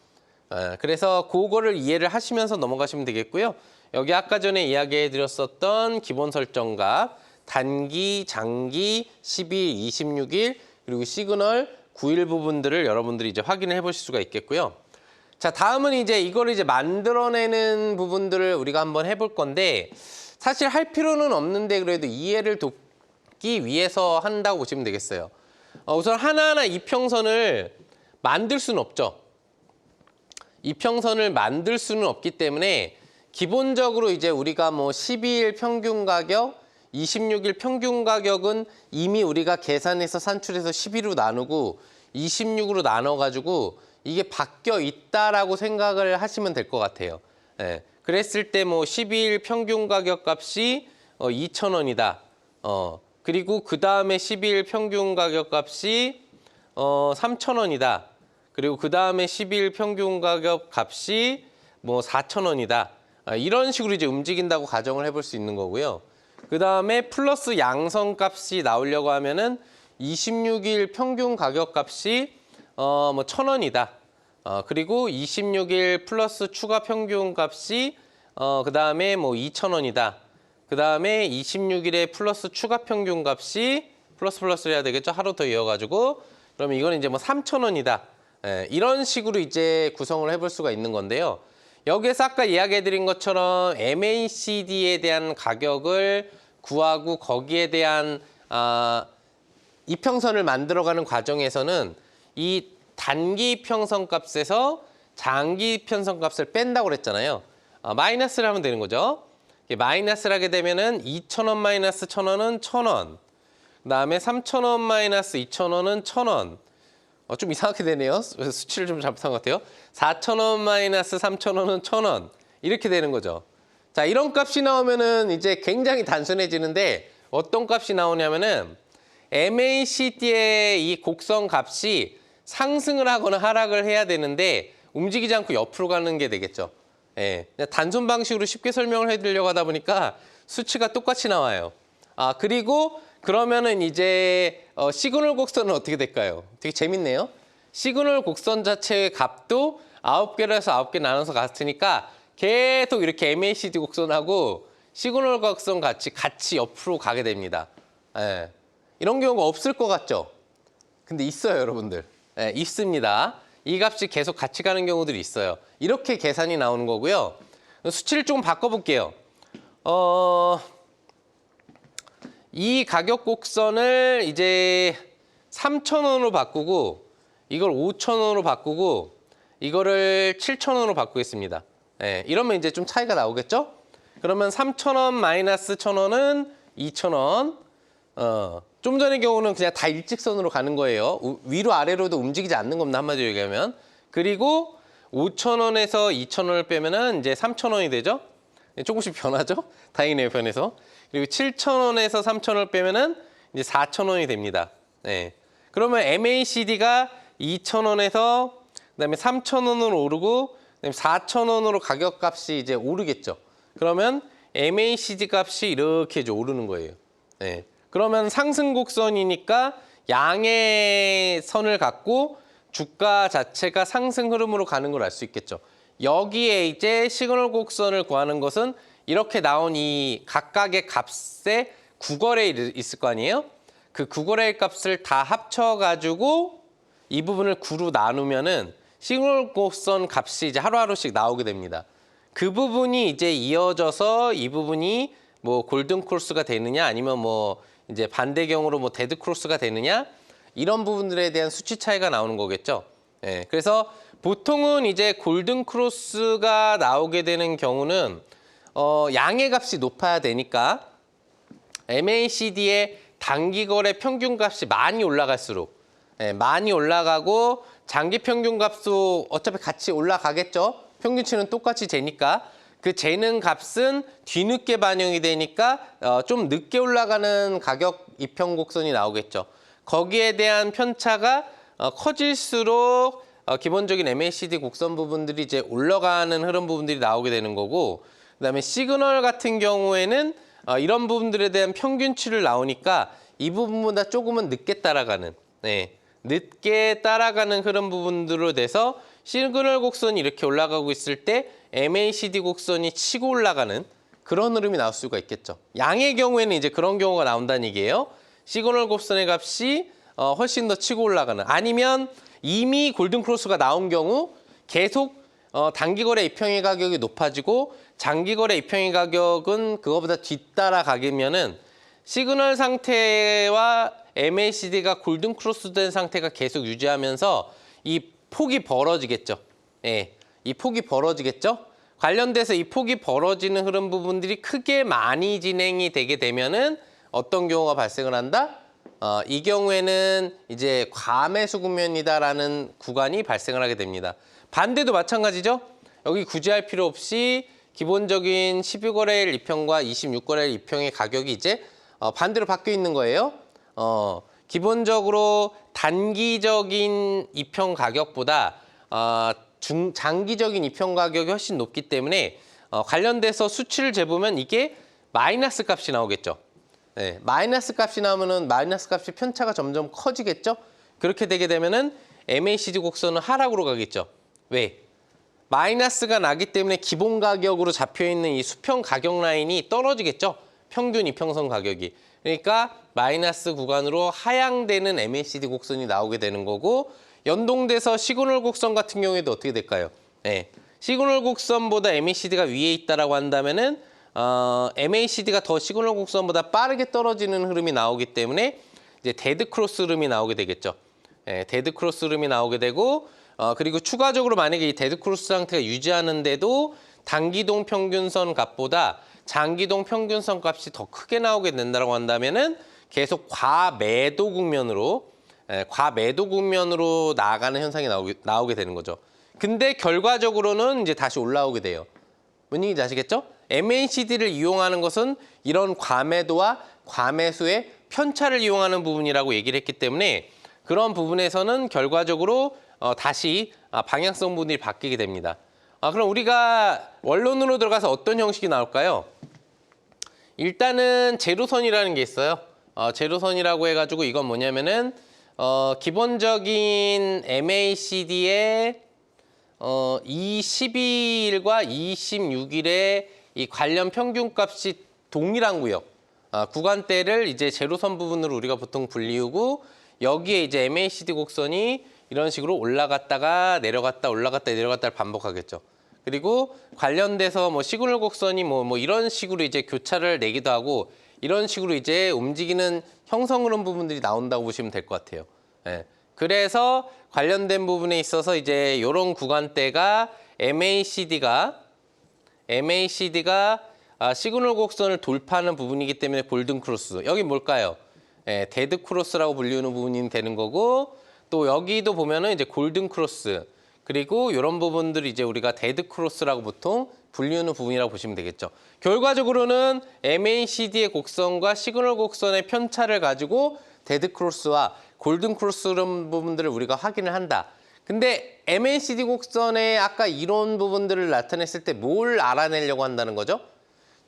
그래서 그거를 이해를 하시면서 넘어가시면 되겠고요. 여기 아까 전에 이야기해 드렸었던 기본 설정값 단기, 장기, 10일, 26일 그리고 시그널 9일 부분들을 여러분들이 이제 확인을 해보실 수가 있겠고요. 자, 다음은 이제 이걸 이제 만들어내는 부분들을 우리가 한번 해볼 건데 사실 할 필요는 없는데 그래도 이해를 돕기 위해서 한다고 보시면 되겠어요. 우선 하나하나 이평선을 만들 수는 없죠. 이평선을 만들 수는 없기 때문에 기본적으로 이제 우리가 뭐 12일 평균 가격, 26일 평균 가격은 이미 우리가 계산해서 산출해서 12로 나누고 26으로 나눠가지고 이게 바뀌어 있다라고 생각을 하시면 될 것 같아요. 그랬을 때 뭐 12일 평균 가격 값이 2,000원이다. 그리고 그 다음에 12일 평균 가격 값이 3,000원이다. 그리고 그 다음에 12일 평균 가격 값이 뭐 4,000원이다. 이런 식으로 이제 움직인다고 가정을 해볼 수 있는 거고요. 그 다음에 플러스 양성 값이 나오려고 하면은 26일 평균 가격 값이 뭐 1,000원이다. 그리고 26일 플러스 추가 평균 값이 그 다음에 뭐 2,000원이다. 그 다음에 26일에 플러스 추가 평균 값이 플러스 해야 되겠죠. 하루 더 이어가지고 그러면 이건 이제 뭐 3,000원이다. 이런 식으로 이제 구성을 해볼 수가 있는 건데요. 여기에서 아까 이야기해드린 것처럼 MACD에 대한 가격을 구하고 거기에 대한 이평선을 만들어가는 과정에서는 이 단기 이평선 값에서 장기 이평선 값을 뺀다고 그랬잖아요. 마이너스를 하면 되는 거죠. 마이너스를 하게 되면은 2,000원 마이너스 1,000원은 1,000원. 그다음에 3,000원 마이너스 2,000원은 1,000원. 좀 이상하게 되네요. 수치를 좀 잘못한 것 같아요. 4,000원 마이너스 3,000원은 1,000원. 이렇게 되는 거죠. 자, 이런 값이 나오면은 이제 굉장히 단순해지는데 어떤 값이 나오냐면은 MACD의 이 곡선 값이 상승을 하거나 하락을 해야 되는데 움직이지 않고 옆으로 가는 게 되겠죠. 예, 그냥 단순 방식으로 쉽게 설명을 해드리려고 하다 보니까 수치가 똑같이 나와요. 그리고 그러면은 이제 시그널 곡선은 어떻게 될까요? 되게 재밌네요. 시그널 곡선 자체의 값도 9개로 해서 9개 나눠서 갔으니까 계속 이렇게 MACD 곡선하고 시그널 곡선 같이 옆으로 가게 됩니다. 예, 이런 경우가 없을 것 같죠? 근데 있어요, 여러분들. 예, 있습니다. 이 값이 계속 같이 가는 경우들이 있어요. 이렇게 계산이 나오는 거고요. 수치를 조금 바꿔볼게요. 이 가격 곡선을 이제 3,000원으로 바꾸고 이걸 5,000원으로 바꾸고 이거를 7,000원으로 바꾸겠습니다. 예, 이러면 이제 좀 차이가 나오겠죠? 그러면 3,000원 마이너스 1,000원은 2,000원. 좀 전의 경우는 그냥 다 일직선으로 가는 거예요. 위로 아래로도 움직이지 않는 겁니다. 한마디로 얘기하면. 그리고 5,000원에서 2,000원을 빼면은 이제 3,000원이 되죠. 조금씩 변하죠. 다행이네요, 변해서. 그리고 7,000원에서 3,000원을 빼면은 이제 4,000원이 됩니다. 네. 그러면 MACD가 2,000원에서 그다음에 3,000원으로 오르고 그다음에 4,000원으로 가격값이 이제 오르겠죠. 그러면 MACD 값이 이렇게 이제 오르는 거예요. 네. 그러면 상승 곡선이니까 양의 선을 갖고 주가 자체가 상승 흐름으로 가는 걸 알 수 있겠죠. 여기에 이제 시그널 곡선을 구하는 것은 이렇게 나온 이 각각의 값의 구거래일 있을 거 아니에요? 그 구거래일 값을 다 합쳐가지고 이 부분을 9로 나누면은 시그널 곡선 값이 이제 하루하루씩 나오게 됩니다. 그 부분이 이제 이어져서 이 부분이 뭐 골든 크로스가 되느냐 아니면 뭐 이제 반대경우로 뭐 데드 크로스가 되느냐 이런 부분들에 대한 수치 차이가 나오는 거겠죠. 예, 그래서 보통은 이제 골든 크로스가 나오게 되는 경우는 양의 값이 높아야 되니까 MACD의 단기 거래 평균 값이 많이 올라갈수록 많이 올라가고 장기 평균 값도 어차피 같이 올라가겠죠. 평균치는 똑같이 재니까 그 재는 값은 뒤늦게 반영이 되니까 좀 늦게 올라가는 가격 이평곡선이 나오겠죠. 거기에 대한 편차가 커질수록 기본적인 MACD 곡선 부분들이 이제 올라가는 흐름 부분들이 나오게 되는 거고, 그다음에 시그널 같은 경우에는 이런 부분들에 대한 평균치를 나오니까 이 부분보다 조금은 늦게 따라가는, 늦게 따라가는 흐름 부분들로 돼서 시그널 곡선이 이렇게 올라가고 있을 때 MACD 곡선이 치고 올라가는 그런 흐름이 나올 수가 있겠죠. 양의 경우에는 이제 그런 경우가 나온다는 얘기예요. 시그널 곡선의 값이 훨씬 더 치고 올라가는, 아니면 이미 골든 크로스가 나온 경우 계속 단기 거래 이평의 가격이 높아지고 장기 거래 이평의 가격은 그거보다 뒤따라가면은 시그널 상태와 MACD가 골든 크로스 된 상태가 계속 유지하면서 이 폭이 벌어지겠죠. 예, 이 폭이 벌어지겠죠. 관련돼서 이 폭이 벌어지는 흐름 부분들이 크게 많이 진행이 되게 되면은 어떤 경우가 발생을 한다? 이 경우에는 이제 과매수 국면이다라는 구간이 발생을 하게 됩니다. 반대도 마찬가지죠. 여기 굳이 할 필요 없이 기본적인 12거래일 이평과 26거래일 이평의 가격이 이제 반대로 바뀌어 있는 거예요. 기본적으로 단기적인 이평 가격보다 장기적인 이평 가격이 훨씬 높기 때문에 관련돼서 수치를 재보면 이게 마이너스 값이 나오겠죠. 네, 마이너스 값이 나오면은 마이너스 값이 편차가 점점 커지겠죠. 그렇게 되게 되면은 MACD 곡선은 하락으로 가겠죠. 왜? 마이너스가 나기 때문에 기본 가격으로 잡혀 있는 이 수평 가격 라인이 떨어지겠죠. 평균 이평선 가격이. 그러니까 마이너스 구간으로 하향되는 MACD 곡선이 나오게 되는 거고, 연동돼서 시그널 곡선 같은 경우에도 어떻게 될까요? 네, 시그널 곡선보다 MACD가 위에 있다라고 한다면은 MACD가 더 시그널 곡선보다 빠르게 떨어지는 흐름이 나오기 때문에 이제 데드 크로스 흐름이 나오게 되겠죠. 예, 데드 크로스 흐름이 나오게 되고 그리고 추가적으로 만약에 이 데드 크로스 상태가 유지하는데도 단기동 평균선 값보다 장기동 평균선 값이 더 크게 나오게 된다고 한다면은 계속 과매도 국면으로 나아가는 현상이 나오게 되는 거죠. 근데 결과적으로는 이제 다시 올라오게 돼요. 뭔 얘기인지 아시겠죠? MACD를 이용하는 것은 이런 과매도와 과매수의 편차를 이용하는 부분이라고 얘기를 했기 때문에 그런 부분에서는 결과적으로 다시 방향성 부분이 바뀌게 됩니다. 그럼 우리가 원론으로 들어가서 어떤 형식이 나올까요? 일단은 제로선이라는 게 있어요. 제로선이라고 해가지고 이건 뭐냐면은 기본적인 MACD의 이 12일과 26일의 이 관련 평균값이 동일한 구역, 구간대를 이제 제로선 부분으로 우리가 보통 불리우고 여기에 이제 MACD 곡선이 이런 식으로 올라갔다가 내려갔다 올라갔다 내려갔다를 반복하겠죠. 그리고 관련돼서 뭐 시그널 곡선이 뭐 이런 식으로 이제 교차를 내기도 하고 이런 식으로 이제 움직이는 형성 흐름 부분들이 나온다고 보시면 될 것 같아요. 예. 그래서 관련된 부분에 있어서 이제 이런 구간대가 MACD가 시그널 곡선을 돌파하는 부분이기 때문에 골든 크로스. 여기 뭘까요? 예, 데드 크로스라고 불리우는 부분이 되는 거고 또 여기도 보면은 이제 골든 크로스 그리고 이런 부분들이 이제 우리가 데드 크로스라고 보통 불리우는 부분이라고 보시면 되겠죠. 결과적으로는 MACD의 곡선과 시그널 곡선의 편차를 가지고 데드 크로스와 골든 크로스 이런 부분들을 우리가 확인을 한다. 근데 MACD 곡선의 아까 이런 부분들을 나타냈을 때 뭘 알아내려고 한다는 거죠?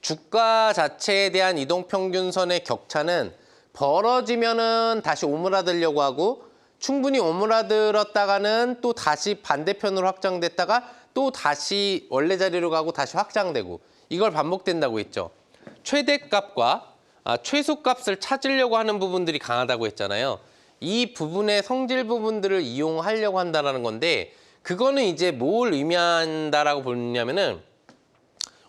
주가 자체에 대한 이동평균선의 격차는 벌어지면은 다시 오므라들려고 하고 충분히 오므라들었다가는 또 다시 반대편으로 확장됐다가 또 다시 원래 자리로 가고 다시 확장되고 이걸 반복된다고 했죠. 최대값과 최소값을 찾으려고 하는 부분들이 강하다고 했잖아요. 이 부분의 성질 부분들을 이용하려고 한다는 건데 그거는 이제 뭘 의미한다라고 보냐면은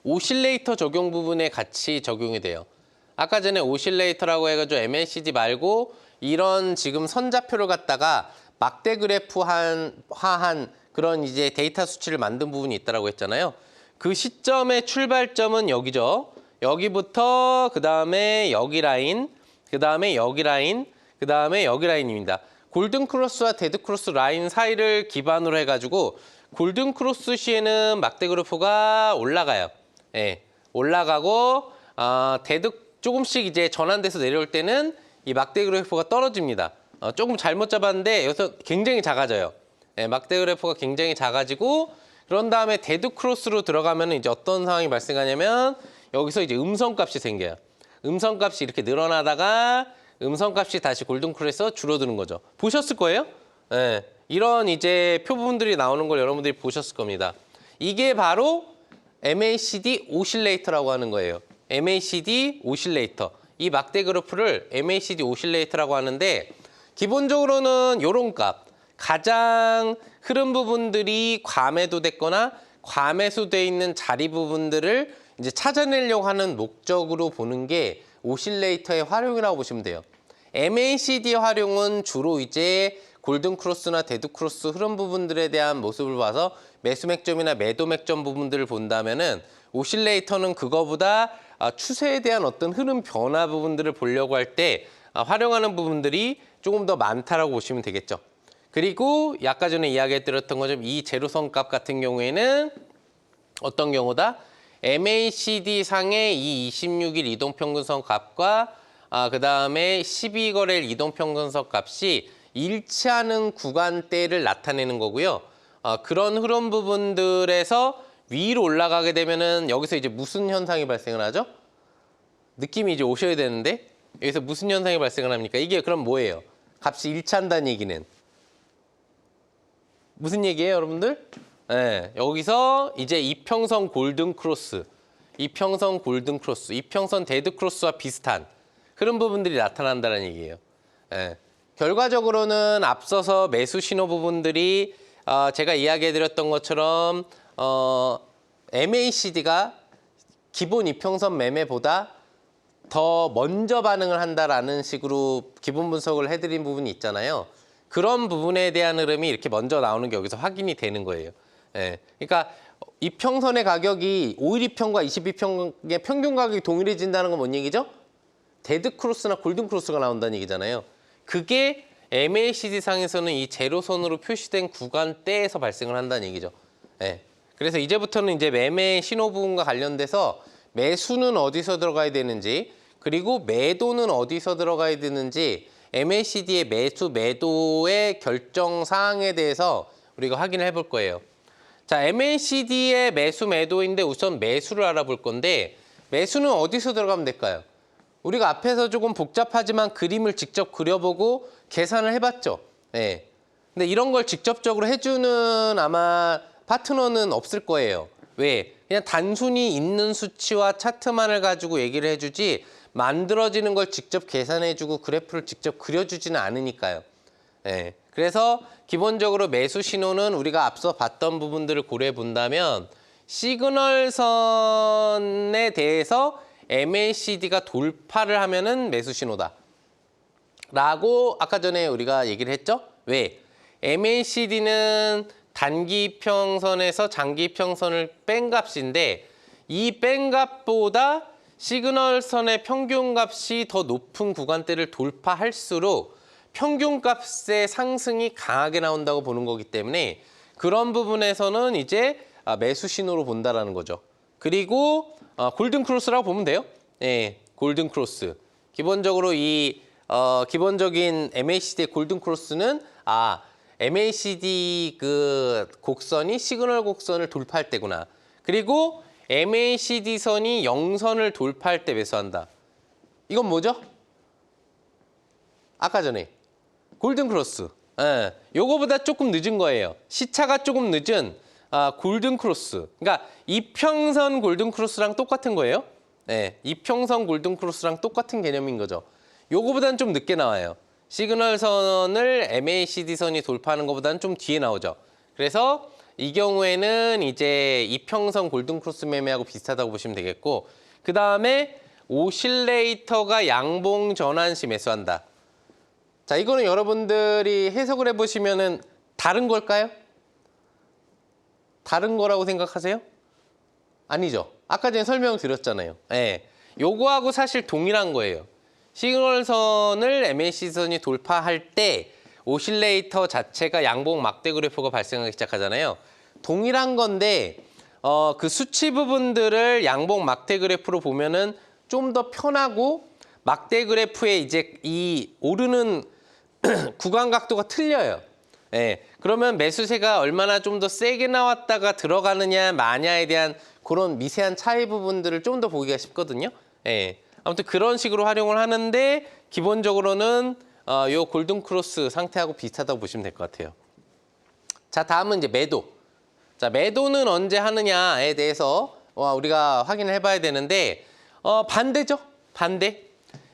오실레이터 적용 부분에 같이 적용이 돼요. 아까 전에 오실레이터라고 해가지고 MACD 말고 이런 지금 선좌표를 갖다가 막대 그래프화한 그런 이제 데이터 수치를 만든 부분이 있다라고 했잖아요. 그 시점의 출발점은 여기죠. 여기부터 그 다음에 여기 라인, 그 다음에 여기 라인, 그 다음에 여기 라인입니다. 골든 크로스와 데드 크로스 라인 사이를 기반으로 해가지고 골든 크로스 시에는 막대 그래프가 올라가요. 예, 올라가고 조금씩 이제 전환돼서 내려올 때는 이 막대 그래프가 떨어집니다. 조금 잘못 잡았는데 여기서 굉장히 작아져요. 예, 막대 그래프가 굉장히 작아지고 그런 다음에 데드 크로스로 들어가면 이제 어떤 상황이 발생하냐면 여기서 이제 음선값이 생겨요. 음선값이 이렇게 늘어나다가 음선값이 다시 골든 크로스에서 줄어드는 거죠. 보셨을 거예요? 예, 이런 이제 표본들이 나오는 걸 여러분들이 보셨을 겁니다. 이게 바로 MACD 오실레이터라고 하는 거예요. MACD 오실레이터. 이 막대 그래프를 MACD 오실레이터라고 하는데 기본적으로는 이런 값. 가장 흐름 부분들이 과매도됐거나 과매수돼 있는 자리 부분들을 이제 찾아내려고 하는 목적으로 보는 게 오실레이터의 활용이라고 보시면 돼요. MACD의 활용은 주로 이제 골든 크로스나 데드 크로스 흐름 부분들에 대한 모습을 봐서 매수 맥점이나 매도 맥점 부분들을 본다면은 오실레이터는 그거보다 추세에 대한 어떤 흐름 변화 부분들을 보려고 할 때 활용하는 부분들이 조금 더 많다라고 보시면 되겠죠. 그리고 아까 전에 이야기해드렸던 것처럼 이 제로선 값 같은 경우에는 어떤 경우다? MACD 상의 이 26일 이동평균선 값과 그 다음에 12거래일 이동평균선 값이 일치하는 구간대를 나타내는 거고요. 그런 흐름 부분들에서 위로 올라가게 되면은 여기서 이제 무슨 현상이 발생을 하죠? 느낌이 이제 오셔야 되는데 여기서 무슨 현상이 발생을 합니까? 이게 그럼 뭐예요? 값이 일치한다는 얘기는 무슨 얘기예요, 여러분들? 네, 여기서 이제 이평선 골든 크로스, 이평선 골든 크로스, 이평선 데드 크로스와 비슷한 그런 부분들이 나타난다는 얘기예요. 네. 결과적으로는 앞서서 매수 신호 부분들이 제가 이야기해드렸던 것처럼 MACD가 기본 이평선 매매보다 더 먼저 반응을 한다라는 식으로 기본 분석을 해드린 부분이 있잖아요. 그런 부분에 대한 흐름이 이렇게 먼저 나오는 게 여기서 확인이 되는 거예요. 예. 그러니까 이평선의 가격이 5일 이평과 22평의 평균 가격이 동일해진다는 건 뭔 얘기죠? 데드 크로스나 골든 크로스가 나온다는 얘기잖아요. 그게 MACD 상에서는 이 제로선으로 표시된 구간대에서 발생을 한다는 얘기죠. 예. 그래서 이제부터는 이제 매매 신호 부분과 관련돼서 매수는 어디서 들어가야 되는지, 그리고 매도는 어디서 들어가야 되는지, MACD의 매수 매도의 결정 사항에 대해서 우리가 확인을 해볼 거예요. 자, MACD의 매수 매도인데 우선 매수를 알아볼 건데, 매수는 어디서 들어가면 될까요? 우리가 앞에서 조금 복잡하지만 그림을 직접 그려보고 계산을 해봤죠. 예. 근데 이런 걸 직접적으로 해주는 아마 파트너는 없을 거예요. 왜? 그냥 단순히 있는 수치와 차트만을 가지고 얘기를 해주지 만들어지는 걸 직접 계산해주고 그래프를 직접 그려주지는 않으니까요. 예. 그래서 기본적으로 매수 신호는 우리가 앞서 봤던 부분들을 고려해 본다면 시그널선에 대해서 MACD가 돌파를 하면은 매수 신호다. 라고 아까 전에 우리가 얘기를 했죠? 왜? MACD는 단기 이평선에서 장기 이평선을 뺀 값인데 이 뺀 값보다 시그널선의 평균 값이 더 높은 구간대를 돌파할수록 평균 값의 상승이 강하게 나온다고 보는 거기 때문에 그런 부분에서는 이제 매수 신호로 본다라는 거죠. 그리고 골든 크로스라고 보면 돼요. 예, 골든 크로스. 기본적으로 이 기본적인 MACD의 골든 크로스는 MACD 그 곡선이 시그널 곡선을 돌파할 때구나. 그리고 MACD 선이 0선을 돌파할 때 매수한다. 이건 뭐죠? 아까 전에 골든 크로스. 예, 요거보다 조금 늦은 거예요. 시차가 조금 늦은 골든 크로스. 그러니까 이평선 골든 크로스랑 똑같은 거예요. 네, 이평선 골든 크로스랑 똑같은 개념인 거죠. 요거보다는 좀 늦게 나와요. 시그널선을 MACD 선이 돌파하는 것보다는 좀 뒤에 나오죠. 그래서 이 경우에는 이제 이평선 골든 크로스 매매하고 비슷하다고 보시면 되겠고, 그 다음에 오실레이터가 양봉 전환 시 매수한다. 자, 이거는 여러분들이 해석을 해보시면은 다른 걸까요? 다른 거라고 생각하세요? 아니죠. 아까 전에 설명을 드렸잖아요. 예. 요거하고 사실 동일한 거예요. 시그널선을 MACD선이 돌파할 때 오실레이터 자체가 양봉 막대 그래프가 발생하기 시작하잖아요. 동일한 건데 그 수치 부분들을 양봉 막대 그래프로 보면은 좀 더 편하고 막대 그래프에 이제 이 오르는 구간 각도가 틀려요. 예, 그러면 매수세가 얼마나 좀 더 세게 나왔다가 들어가느냐 마냐에 대한 그런 미세한 차이 부분들을 좀 더 보기가 쉽거든요. 예, 아무튼 그런 식으로 활용을 하는데 기본적으로는 요 골든 크로스 상태하고 비슷하다고 보시면 될 것 같아요. 자, 다음은 이제 매도. 자, 매도는 언제 하느냐에 대해서 우리가 확인을 해봐야 되는데 반대죠. 반대.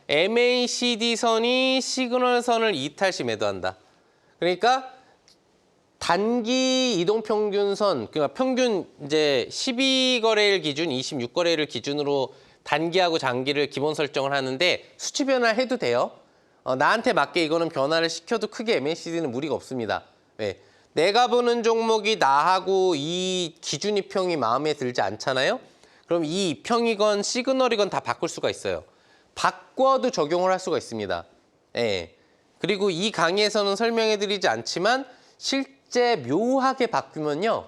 MACD 선이 시그널 선을 이탈 시 매도한다. 그러니까 단기 이동평균선, 그러니까 평균 이제 12거래일 기준, 26거래일을 기준으로 단기하고 장기를 기본 설정을 하는데 수치 변화를 해도 돼요. 나한테 맞게 이거는 변화를 시켜도 크게 MACD는 무리가 없습니다. 왜? 내가 보는 종목이 나하고 이 기준 이평이 마음에 들지 않잖아요? 그럼 이 이평이건 시그널이건 다 바꿀 수가 있어요. 바꿔도 적용을 할 수가 있습니다. 예. 그리고 이 강의에서는 설명해드리지 않지만 실제 묘하게 바뀌면요,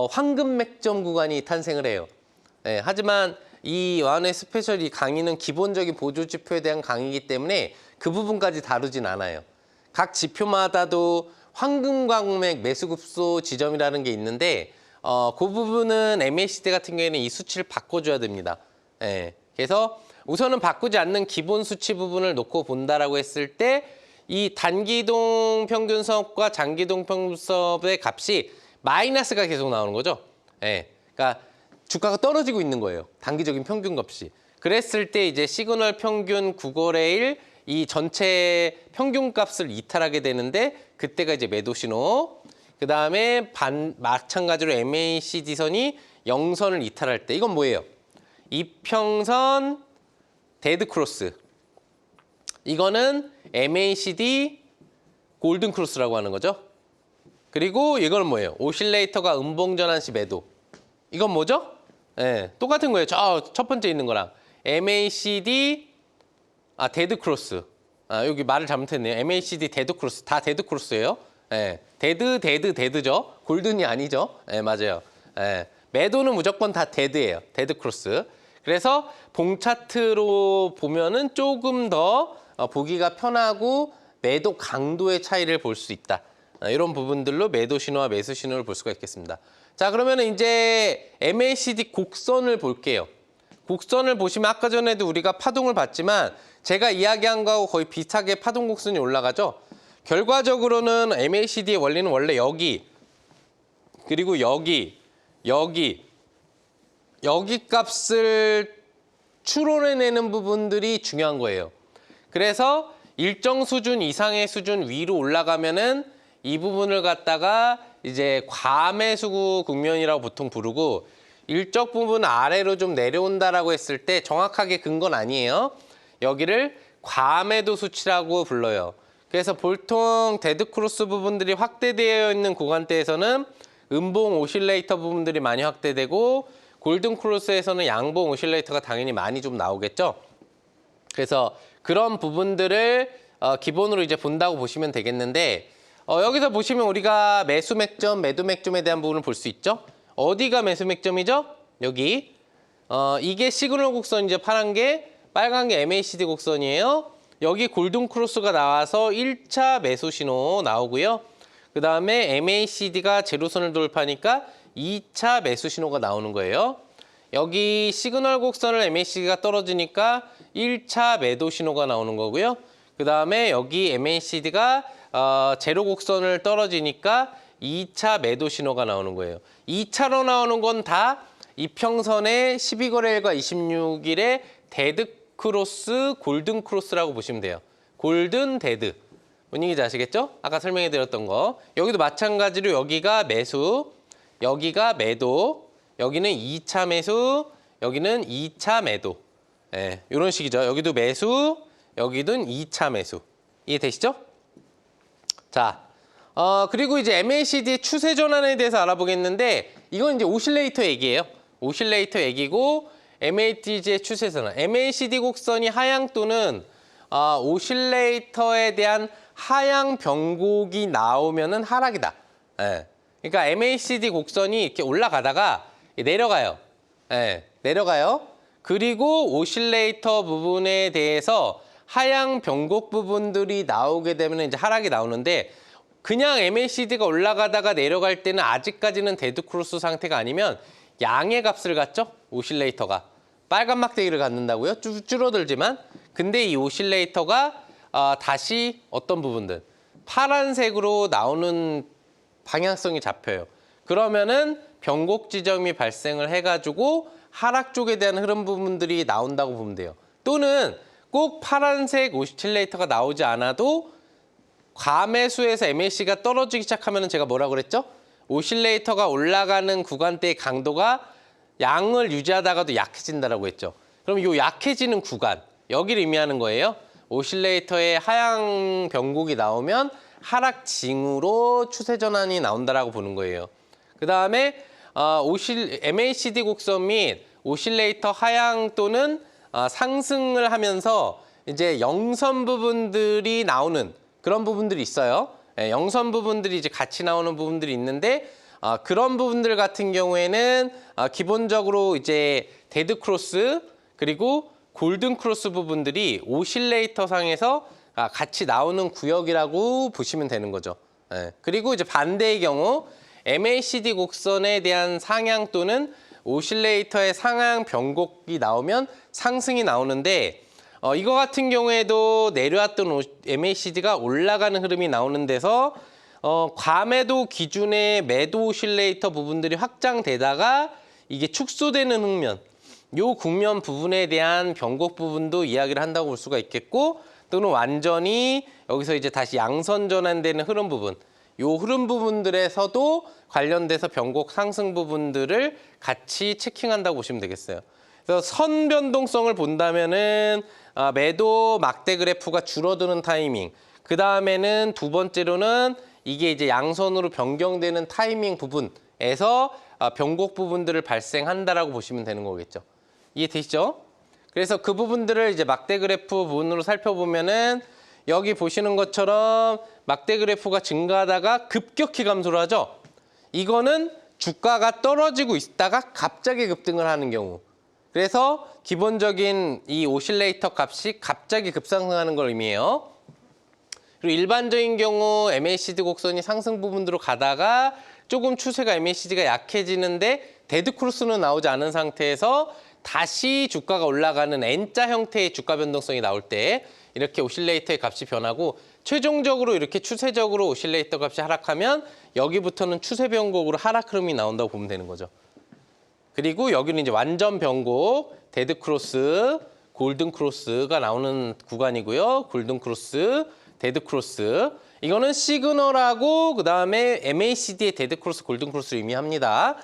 황금 맥점 구간이 탄생을 해요. 예. 하지만 이 와운의 스페셜 이 강의는 기본적인 보조 지표에 대한 강의이기 때문에 그 부분까지 다루진 않아요. 각 지표마다도 황금 광맥 매수급소 지점이라는 게 있는데 그 부분은 MACD 같은 경우에는 이 수치를 바꿔줘야 됩니다. 예. 그래서 우선은 바꾸지 않는 기본 수치 부분을 놓고 본다라고 했을 때 이 단기이동 평균선과 장기이동 평균선의 값이 마이너스가 계속 나오는 거죠. 예. 그러니까 주가가 떨어지고 있는 거예요. 단기적인 평균 값이. 그랬을 때 이제 시그널 평균 9거래일 이 전체 평균 값을 이탈하게 되는데 그때가 이제 매도 신호. 그 다음에 마찬가지로 MACD선이 영선을 이탈할 때 이건 뭐예요? 이평선 데드 크로스. 이거는 MACD 골든 크로스라고 하는 거죠. 그리고 이건 뭐예요? 오실레이터가 음봉전환 시 매도. 이건 뭐죠? 네, 똑같은 거예요. 저 첫 번째 있는 거랑. MACD 데드 크로스. 여기 말을 잘못했네요. MACD 데드 크로스. 다 데드 크로스예요. 네, 데드죠. 골든이 아니죠. 네, 맞아요. 네, 매도는 무조건 다 데드예요. 데드 크로스. 그래서 봉 차트로 보면은 조금 더 보기가 편하고 매도 강도의 차이를 볼 수 있다. 이런 부분들로 매도 신호와 매수 신호를 볼 수가 있겠습니다. 자, 그러면 이제 MACD 곡선을 볼게요. 곡선을 보시면 아까 전에도 우리가 파동을 봤지만 제가 이야기한 거하고 거의 비슷하게 파동 곡선이 올라가죠. 결과적으로는 MACD의 원리는 원래 여기, 그리고 여기 값을 추론해내는 부분들이 중요한 거예요. 그래서 일정 수준 이상의 수준 위로 올라가면은 이 부분을 갖다가 이제 과매수 국면이라고 보통 부르고, 일정 부분 아래로 좀 내려온다라고 했을 때 정확하게 근 건 아니에요. 여기를 과매도 수치라고 불러요. 그래서 보통 데드크로스 부분들이 확대되어 있는 구간대에서는 음봉 오실레이터 부분들이 많이 확대되고, 골든크로스에서는 양봉 오실레이터가 당연히 많이 좀 나오겠죠. 그래서 그런 부분들을 기본으로 이제 본다고 보시면 되겠는데, 여기서 보시면 우리가 매수 맥점, 매도 맥점에 대한 부분을 볼 수 있죠. 어디가 매수 맥점이죠? 여기. 이게 시그널 곡선이죠. 파란 게, 빨간 게 MACD 곡선이에요. 여기 골든 크로스가 나와서 1차 매수 신호 나오고요. 그 다음에 MACD가 제로선을 돌파하니까 2차 매수 신호가 나오는 거예요. 여기 시그널 곡선을 MACD가 떨어지니까 1차 매도 신호가 나오는 거고요. 그 다음에 여기 MACD가 제로 곡선을 떨어지니까 2차 매도 신호가 나오는 거예요. 2차로 나오는 건 다 이평선의 12거래일과 26일의 데드 크로스, 골든 크로스라고 보시면 돼요. 골든 데드. 분위기 잘 아시겠죠? 아까 설명해 드렸던 거. 여기도 마찬가지로 여기가 매수, 여기가 매도, 여기는 2차 매수, 여기는 2차 매도. 예, 이런 식이죠. 여기도 매수, 여기는 2차 매수. 이해되시죠? 자, 그리고 이제 MACD의 추세 전환에 대해서 알아보겠는데, 이건 이제 오실레이터 얘기예요. 오실레이터 얘기고, MACD의 추세 전환. MACD 곡선이 하향 또는 오실레이터에 대한 하향 변곡이 나오면은 하락이다. 예. 그러니까 MACD 곡선이 이렇게 올라가다가 내려가요. 예, 내려가요. 그리고 오실레이터 부분에 대해서 하향 변곡 부분들이 나오게 되면 이제 하락이 나오는데, 그냥 MACD가 올라가다가 내려갈 때는 아직까지는 데드 크로스 상태가 아니면 양의 값을 갖죠? 오실레이터가. 빨간 막대기를 갖는다고요? 줄어들지만. 근데 이 오실레이터가 다시 어떤 부분들, 파란색으로 나오는 방향성이 잡혀요. 그러면은 변곡 지점이 발생을 해가지고 하락 쪽에 대한 흐름 부분들이 나온다고 보면 돼요. 또는 꼭 파란색 오실레이터가 나오지 않아도 과매수에서 MAC가 떨어지기 시작하면 제가 뭐라고 그랬죠? 오실레이터가 올라가는 구간대의 강도가 양을 유지하다가도 약해진다라고 했죠. 그럼 이 약해지는 구간, 여기를 의미하는 거예요. 오실레이터의 하향 변곡이 나오면 하락 징후로 추세 전환이 나온다라고 보는 거예요. 그 다음에 MACD 곡선 및 오실레이터 하향 또는 상승을 하면서 이제 영선 부분들이 나오는 그런 부분들이 있어요. 영선 부분들이 이제 같이 나오는 부분들이 있는데, 그런 부분들 같은 경우에는 기본적으로 이제 데드 크로스 그리고 골든 크로스 부분들이 오실레이터 상에서 같이 나오는 구역이라고 보시면 되는 거죠. 그리고 이제 반대의 경우 MACD 곡선에 대한 상향 또는 오실레이터의 상향 변곡이 나오면 상승이 나오는데, 이거 같은 경우에도 내려왔던 MACD가 올라가는 흐름이 나오는 데서 과매도 기준의 매도 오실레이터 부분들이 확장되다가 이게 축소되는 국면, 요 국면 부분에 대한 변곡 부분도 이야기를 한다고 볼 수가 있겠고, 또는 완전히 여기서 이제 다시 양선 전환되는 흐름 부분, 요 흐름 부분들에서도 관련돼서 변곡 상승 부분들을 같이 체킹한다고 보시면 되겠어요. 그래서 선 변동성을 본다면은 매도 막대 그래프가 줄어드는 타이밍, 그 다음에는 두 번째로는 이게 이제 양선으로 변경되는 타이밍 부분에서 변곡 부분들을 발생한다라고 보시면 되는 거겠죠. 이해되시죠? 그래서 그 부분들을 이제 막대 그래프 부분으로 살펴보면은 여기 보시는 것처럼 막대 그래프가 증가하다가 급격히 감소를 하죠. 이거는 주가가 떨어지고 있다가 갑자기 급등을 하는 경우. 그래서 기본적인 이 오실레이터 값이 갑자기 급상승하는 걸 의미해요. 그리고 일반적인 경우 MACD 곡선이 상승 부분으로 가다가 조금 추세가 MACD가 약해지는데 데드 크로스는 나오지 않은 상태에서 다시 주가가 올라가는 N자 형태의 주가 변동성이 나올 때 이렇게 오실레이터의 값이 변하고 최종적으로 이렇게 추세적으로 오실레이터 값이 하락하면 여기부터는 추세 변곡으로 하락 흐름이 나온다고 보면 되는 거죠. 그리고 여기는 이제 완전 변곡, 데드 크로스, 골든 크로스가 나오는 구간이고요. 골든 크로스, 데드 크로스. 이거는 시그널하고 그다음에 MACD의 데드 크로스, 골든 크로스를 의미합니다.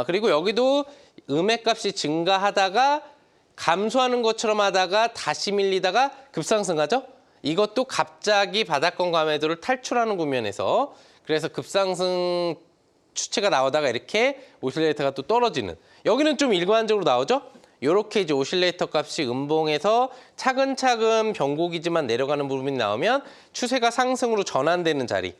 그리고 여기도 음액값이 증가하다가 감소하는 것처럼 하다가 다시 밀리다가 급상승하죠. 이것도 갑자기 바닥권 감매도를 탈출하는 국면에서 그래서 급상승 추체가 나오다가 이렇게 오실레이터가 또 떨어지는, 여기는 좀 일관적으로 나오죠. 이렇게 이제 오실레이터 값이 음봉에서 차근차근 변곡이지만 내려가는 부분이 나오면 추세가 상승으로 전환되는 자리,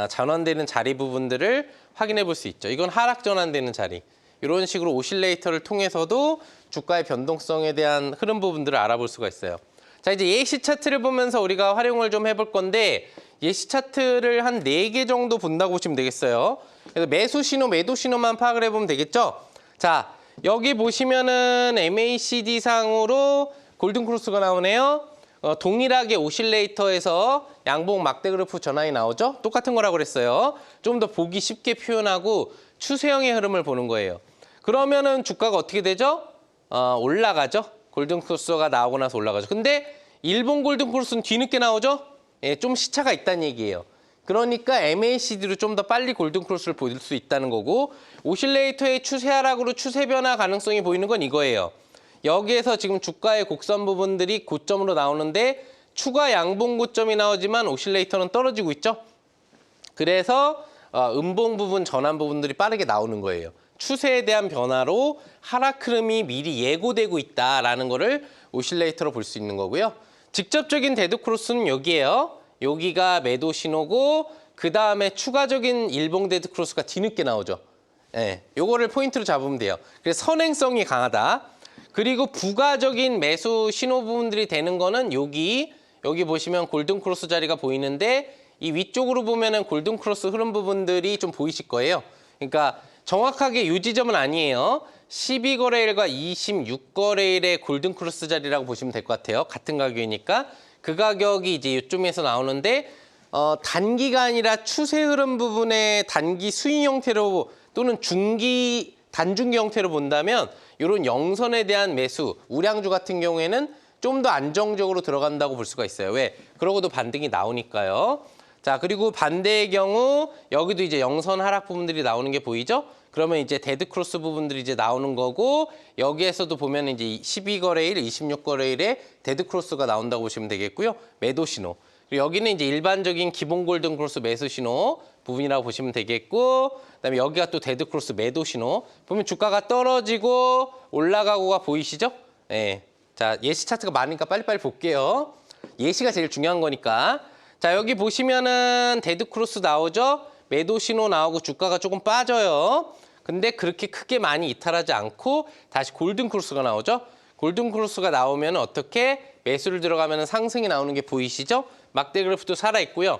전환되는 자리 부분들을 확인해 볼 수 있죠. 이건 하락 전환되는 자리. 이런 식으로 오실레이터를 통해서도 주가의 변동성에 대한 흐름 부분들을 알아볼 수가 있어요. 자, 이제 예시 차트를 보면서 우리가 활용을 좀 해볼 건데 예시 차트를 한 4개 정도 본다고 보시면 되겠어요. 그래서 매수 신호, 매도 신호만 파악을 해보면 되겠죠. 자, 여기 보시면은 MACD 상으로 골든 크로스가 나오네요. 동일하게 오실레이터에서 양봉 막대 그래프 전환이 나오죠. 똑같은 거라고 그랬어요. 좀 더 보기 쉽게 표현하고 추세형의 흐름을 보는 거예요. 그러면은 주가가 어떻게 되죠? 올라가죠. 골든 크로스가 나오고 나서 올라가죠. 근데 일본 골든 크로스는 뒤늦게 나오죠. 예, 좀 시차가 있다는 얘기예요. 그러니까 MACD로 좀 더 빨리 골든 크로스를 볼 수 있다는 거고, 오실레이터의 추세 하락으로 추세 변화 가능성이 보이는 건 이거예요. 여기에서 지금 주가의 곡선 부분들이 고점으로 나오는데 추가 양봉 고점이 나오지만 오실레이터는 떨어지고 있죠. 그래서 음봉 부분, 전환 부분들이 빠르게 나오는 거예요. 추세에 대한 변화로 하락 흐름이 미리 예고되고 있다라는 거를 오실레이터로 볼 수 있는 거고요. 직접적인 데드 크로스는 여기예요. 여기가 매도 신호고 그 다음에 추가적인 일봉 데드 크로스가 뒤늦게 나오죠. 예, 요거를 포인트로 잡으면 돼요. 그래서 선행성이 강하다. 그리고 부가적인 매수 신호 부분들이 되는 거는 여기 보시면 골든 크로스 자리가 보이는데 이 위쪽으로 보면은 골든 크로스 흐름 부분들이 좀 보이실 거예요. 그러니까 정확하게 이 지점은 아니에요. 12거래일과 26거래일의 골든 크로스 자리라고 보시면 될 것 같아요. 같은 가격이니까. 그 가격이 이제 이쪽에서 나오는데 단기가 아니라 추세 흐름 부분의 단기 스윙 형태로 또는 단중기 형태로 본다면 이런 영선에 대한 매수, 우량주 같은 경우에는 좀 더 안정적으로 들어간다고 볼 수가 있어요. 왜? 그러고도 반등이 나오니까요. 자, 그리고 반대의 경우 여기도 이제 영선 하락 부분들이 나오는 게 보이죠? 그러면 이제 데드 크로스 부분들이 이제 나오는 거고, 여기에서도 보면 이제 12거래일, 26거래일에 데드 크로스가 나온다고 보시면 되겠고요. 매도 신호. 그리고 여기는 이제 일반적인 기본 골든 크로스 매수 신호 부분이라고 보시면 되겠고, 그다음에 여기가 또 데드 크로스 매도 신호. 보면 주가가 떨어지고 올라가고가 보이시죠? 네. 자, 예시 차트가 많으니까 빨리빨리 볼게요. 예시가 제일 중요한 거니까. 자, 여기 보시면은 데드 크로스 나오죠? 매도 신호 나오고 주가가 조금 빠져요. 근데 그렇게 크게 많이 이탈하지 않고 다시 골든 크로스가 나오죠? 골든 크로스가 나오면 어떻게 매수를 들어가면 상승이 나오는 게 보이시죠? 막대 그래프도 살아있고요.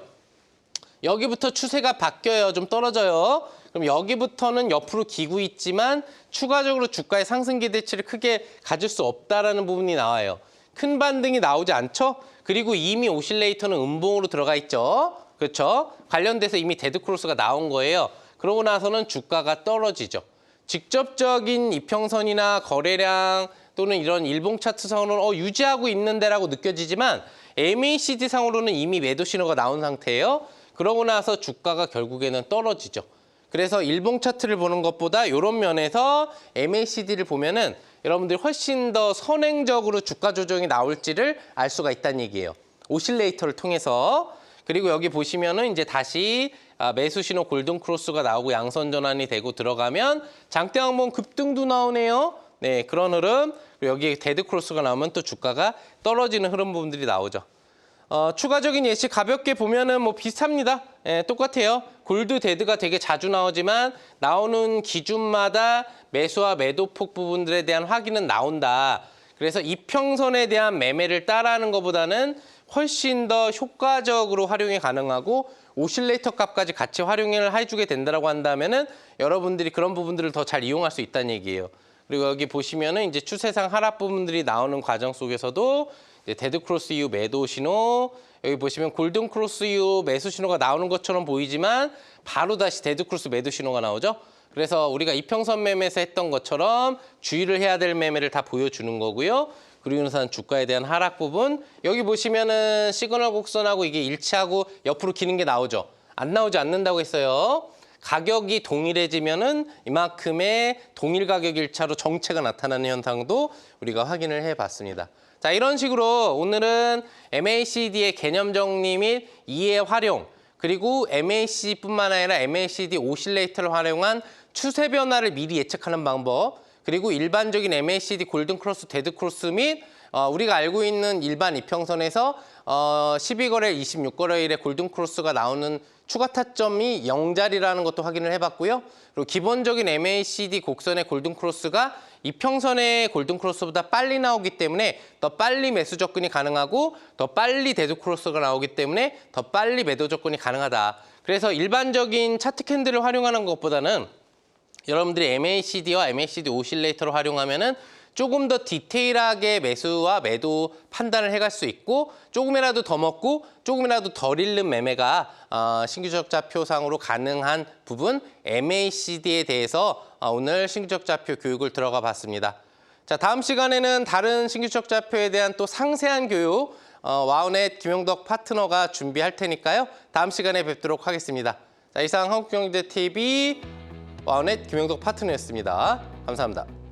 여기부터 추세가 바뀌어요. 좀 떨어져요. 그럼 여기부터는 옆으로 기고 있지만 추가적으로 주가의 상승 기대치를 크게 가질 수 없다라는 부분이 나와요. 큰 반등이 나오지 않죠? 그리고 이미 오실레이터는 음봉으로 들어가 있죠. 그렇죠? 관련돼서 이미 데드 크로스가 나온 거예요. 그러고 나서는 주가가 떨어지죠. 직접적인 이평선이나 거래량 또는 이런 일봉 차트상으로는 유지하고 있는데라고 느껴지지만 MACD 상으로는 이미 매도 신호가 나온 상태예요. 그러고 나서 주가가 결국에는 떨어지죠. 그래서 일봉 차트를 보는 것보다 이런 면에서 MACD를 보면은 여러분들이 훨씬 더 선행적으로 주가 조정이 나올지를 알 수가 있다는 얘기예요. 오실레이터를 통해서. 그리고 여기 보시면은 이제 다시 매수 신호 골든 크로스가 나오고 양선 전환이 되고 들어가면 장대 항봉 급등도 나오네요. 네, 그런 흐름. 그리고 여기에 데드 크로스가 나오면 또 주가가 떨어지는 흐름 부분들이 나오죠. 추가적인 예시 가볍게 보면은 뭐 비슷합니다. 예, 똑같아요. 골드, 데드가 되게 자주 나오지만 나오는 기준마다 매수와 매도폭 부분들에 대한 확인은 나온다. 그래서 이평선에 대한 매매를 따라하는 것보다는 훨씬 더 효과적으로 활용이 가능하고 오실레이터 값까지 같이 활용을 해주게 된다고 한다면은 여러분들이 그런 부분들을 더 잘 이용할 수 있다는 얘기예요. 그리고 여기 보시면은 이제 추세상 하락 부분들이 나오는 과정 속에서도 이제 데드 크로스 이후 매도 신호, 여기 보시면 골든 크로스 이후 매수 신호가 나오는 것처럼 보이지만 바로 다시 데드 크로스 매도 신호가 나오죠. 그래서 우리가 이평선 매매에서 했던 것처럼 주의를 해야 될 매매를 다 보여주는 거고요. 그리고 나서 주가에 대한 하락 부분, 여기 보시면은 시그널 곡선하고 이게 일치하고 옆으로 기는 게 나오죠. 안 나오지 않는다고 했어요. 가격이 동일해지면은 이만큼의 동일 가격 일차로 정체가 나타나는 현상도 우리가 확인을 해봤습니다. 자, 이런 식으로 오늘은 MACD의 개념 정리 및 이해 활용, 그리고 MACD뿐만 아니라 MACD 오실레이터를 활용한 추세 변화를 미리 예측하는 방법, 그리고 일반적인 MACD 골든 크로스, 데드 크로스 및 우리가 알고 있는 일반 이평선에서 12거래일, 26거래일에 골든 크로스가 나오는 추가 타점이 0자리라는 것도 확인을 해봤고요. 그리고 기본적인 MACD 곡선의 골든 크로스가 이평선의 골든 크로스보다 빨리 나오기 때문에 더 빨리 매수 접근이 가능하고 더 빨리 데드 크로스가 나오기 때문에 더 빨리 매도 접근이 가능하다. 그래서 일반적인 차트 캔들을 활용하는 것보다는 여러분들이 MACD와 MACD 오실레이터를 활용하면은 조금 더 디테일하게 매수와 매도 판단을 해갈 수 있고 조금이라도 더 먹고 조금이라도 덜 잃는 매매가 신규적자표상으로 가능한 부분 MACD에 대해서 오늘 신규적자표 교육을 들어가 봤습니다. 자, 다음 시간에는 다른 신규적자표에 대한 또 상세한 교육 와우넷 김용덕 파트너가 준비할 테니까요. 다음 시간에 뵙도록 하겠습니다. 자, 이상 한국경제TV 와우넷 김용덕 파트너였습니다. 감사합니다.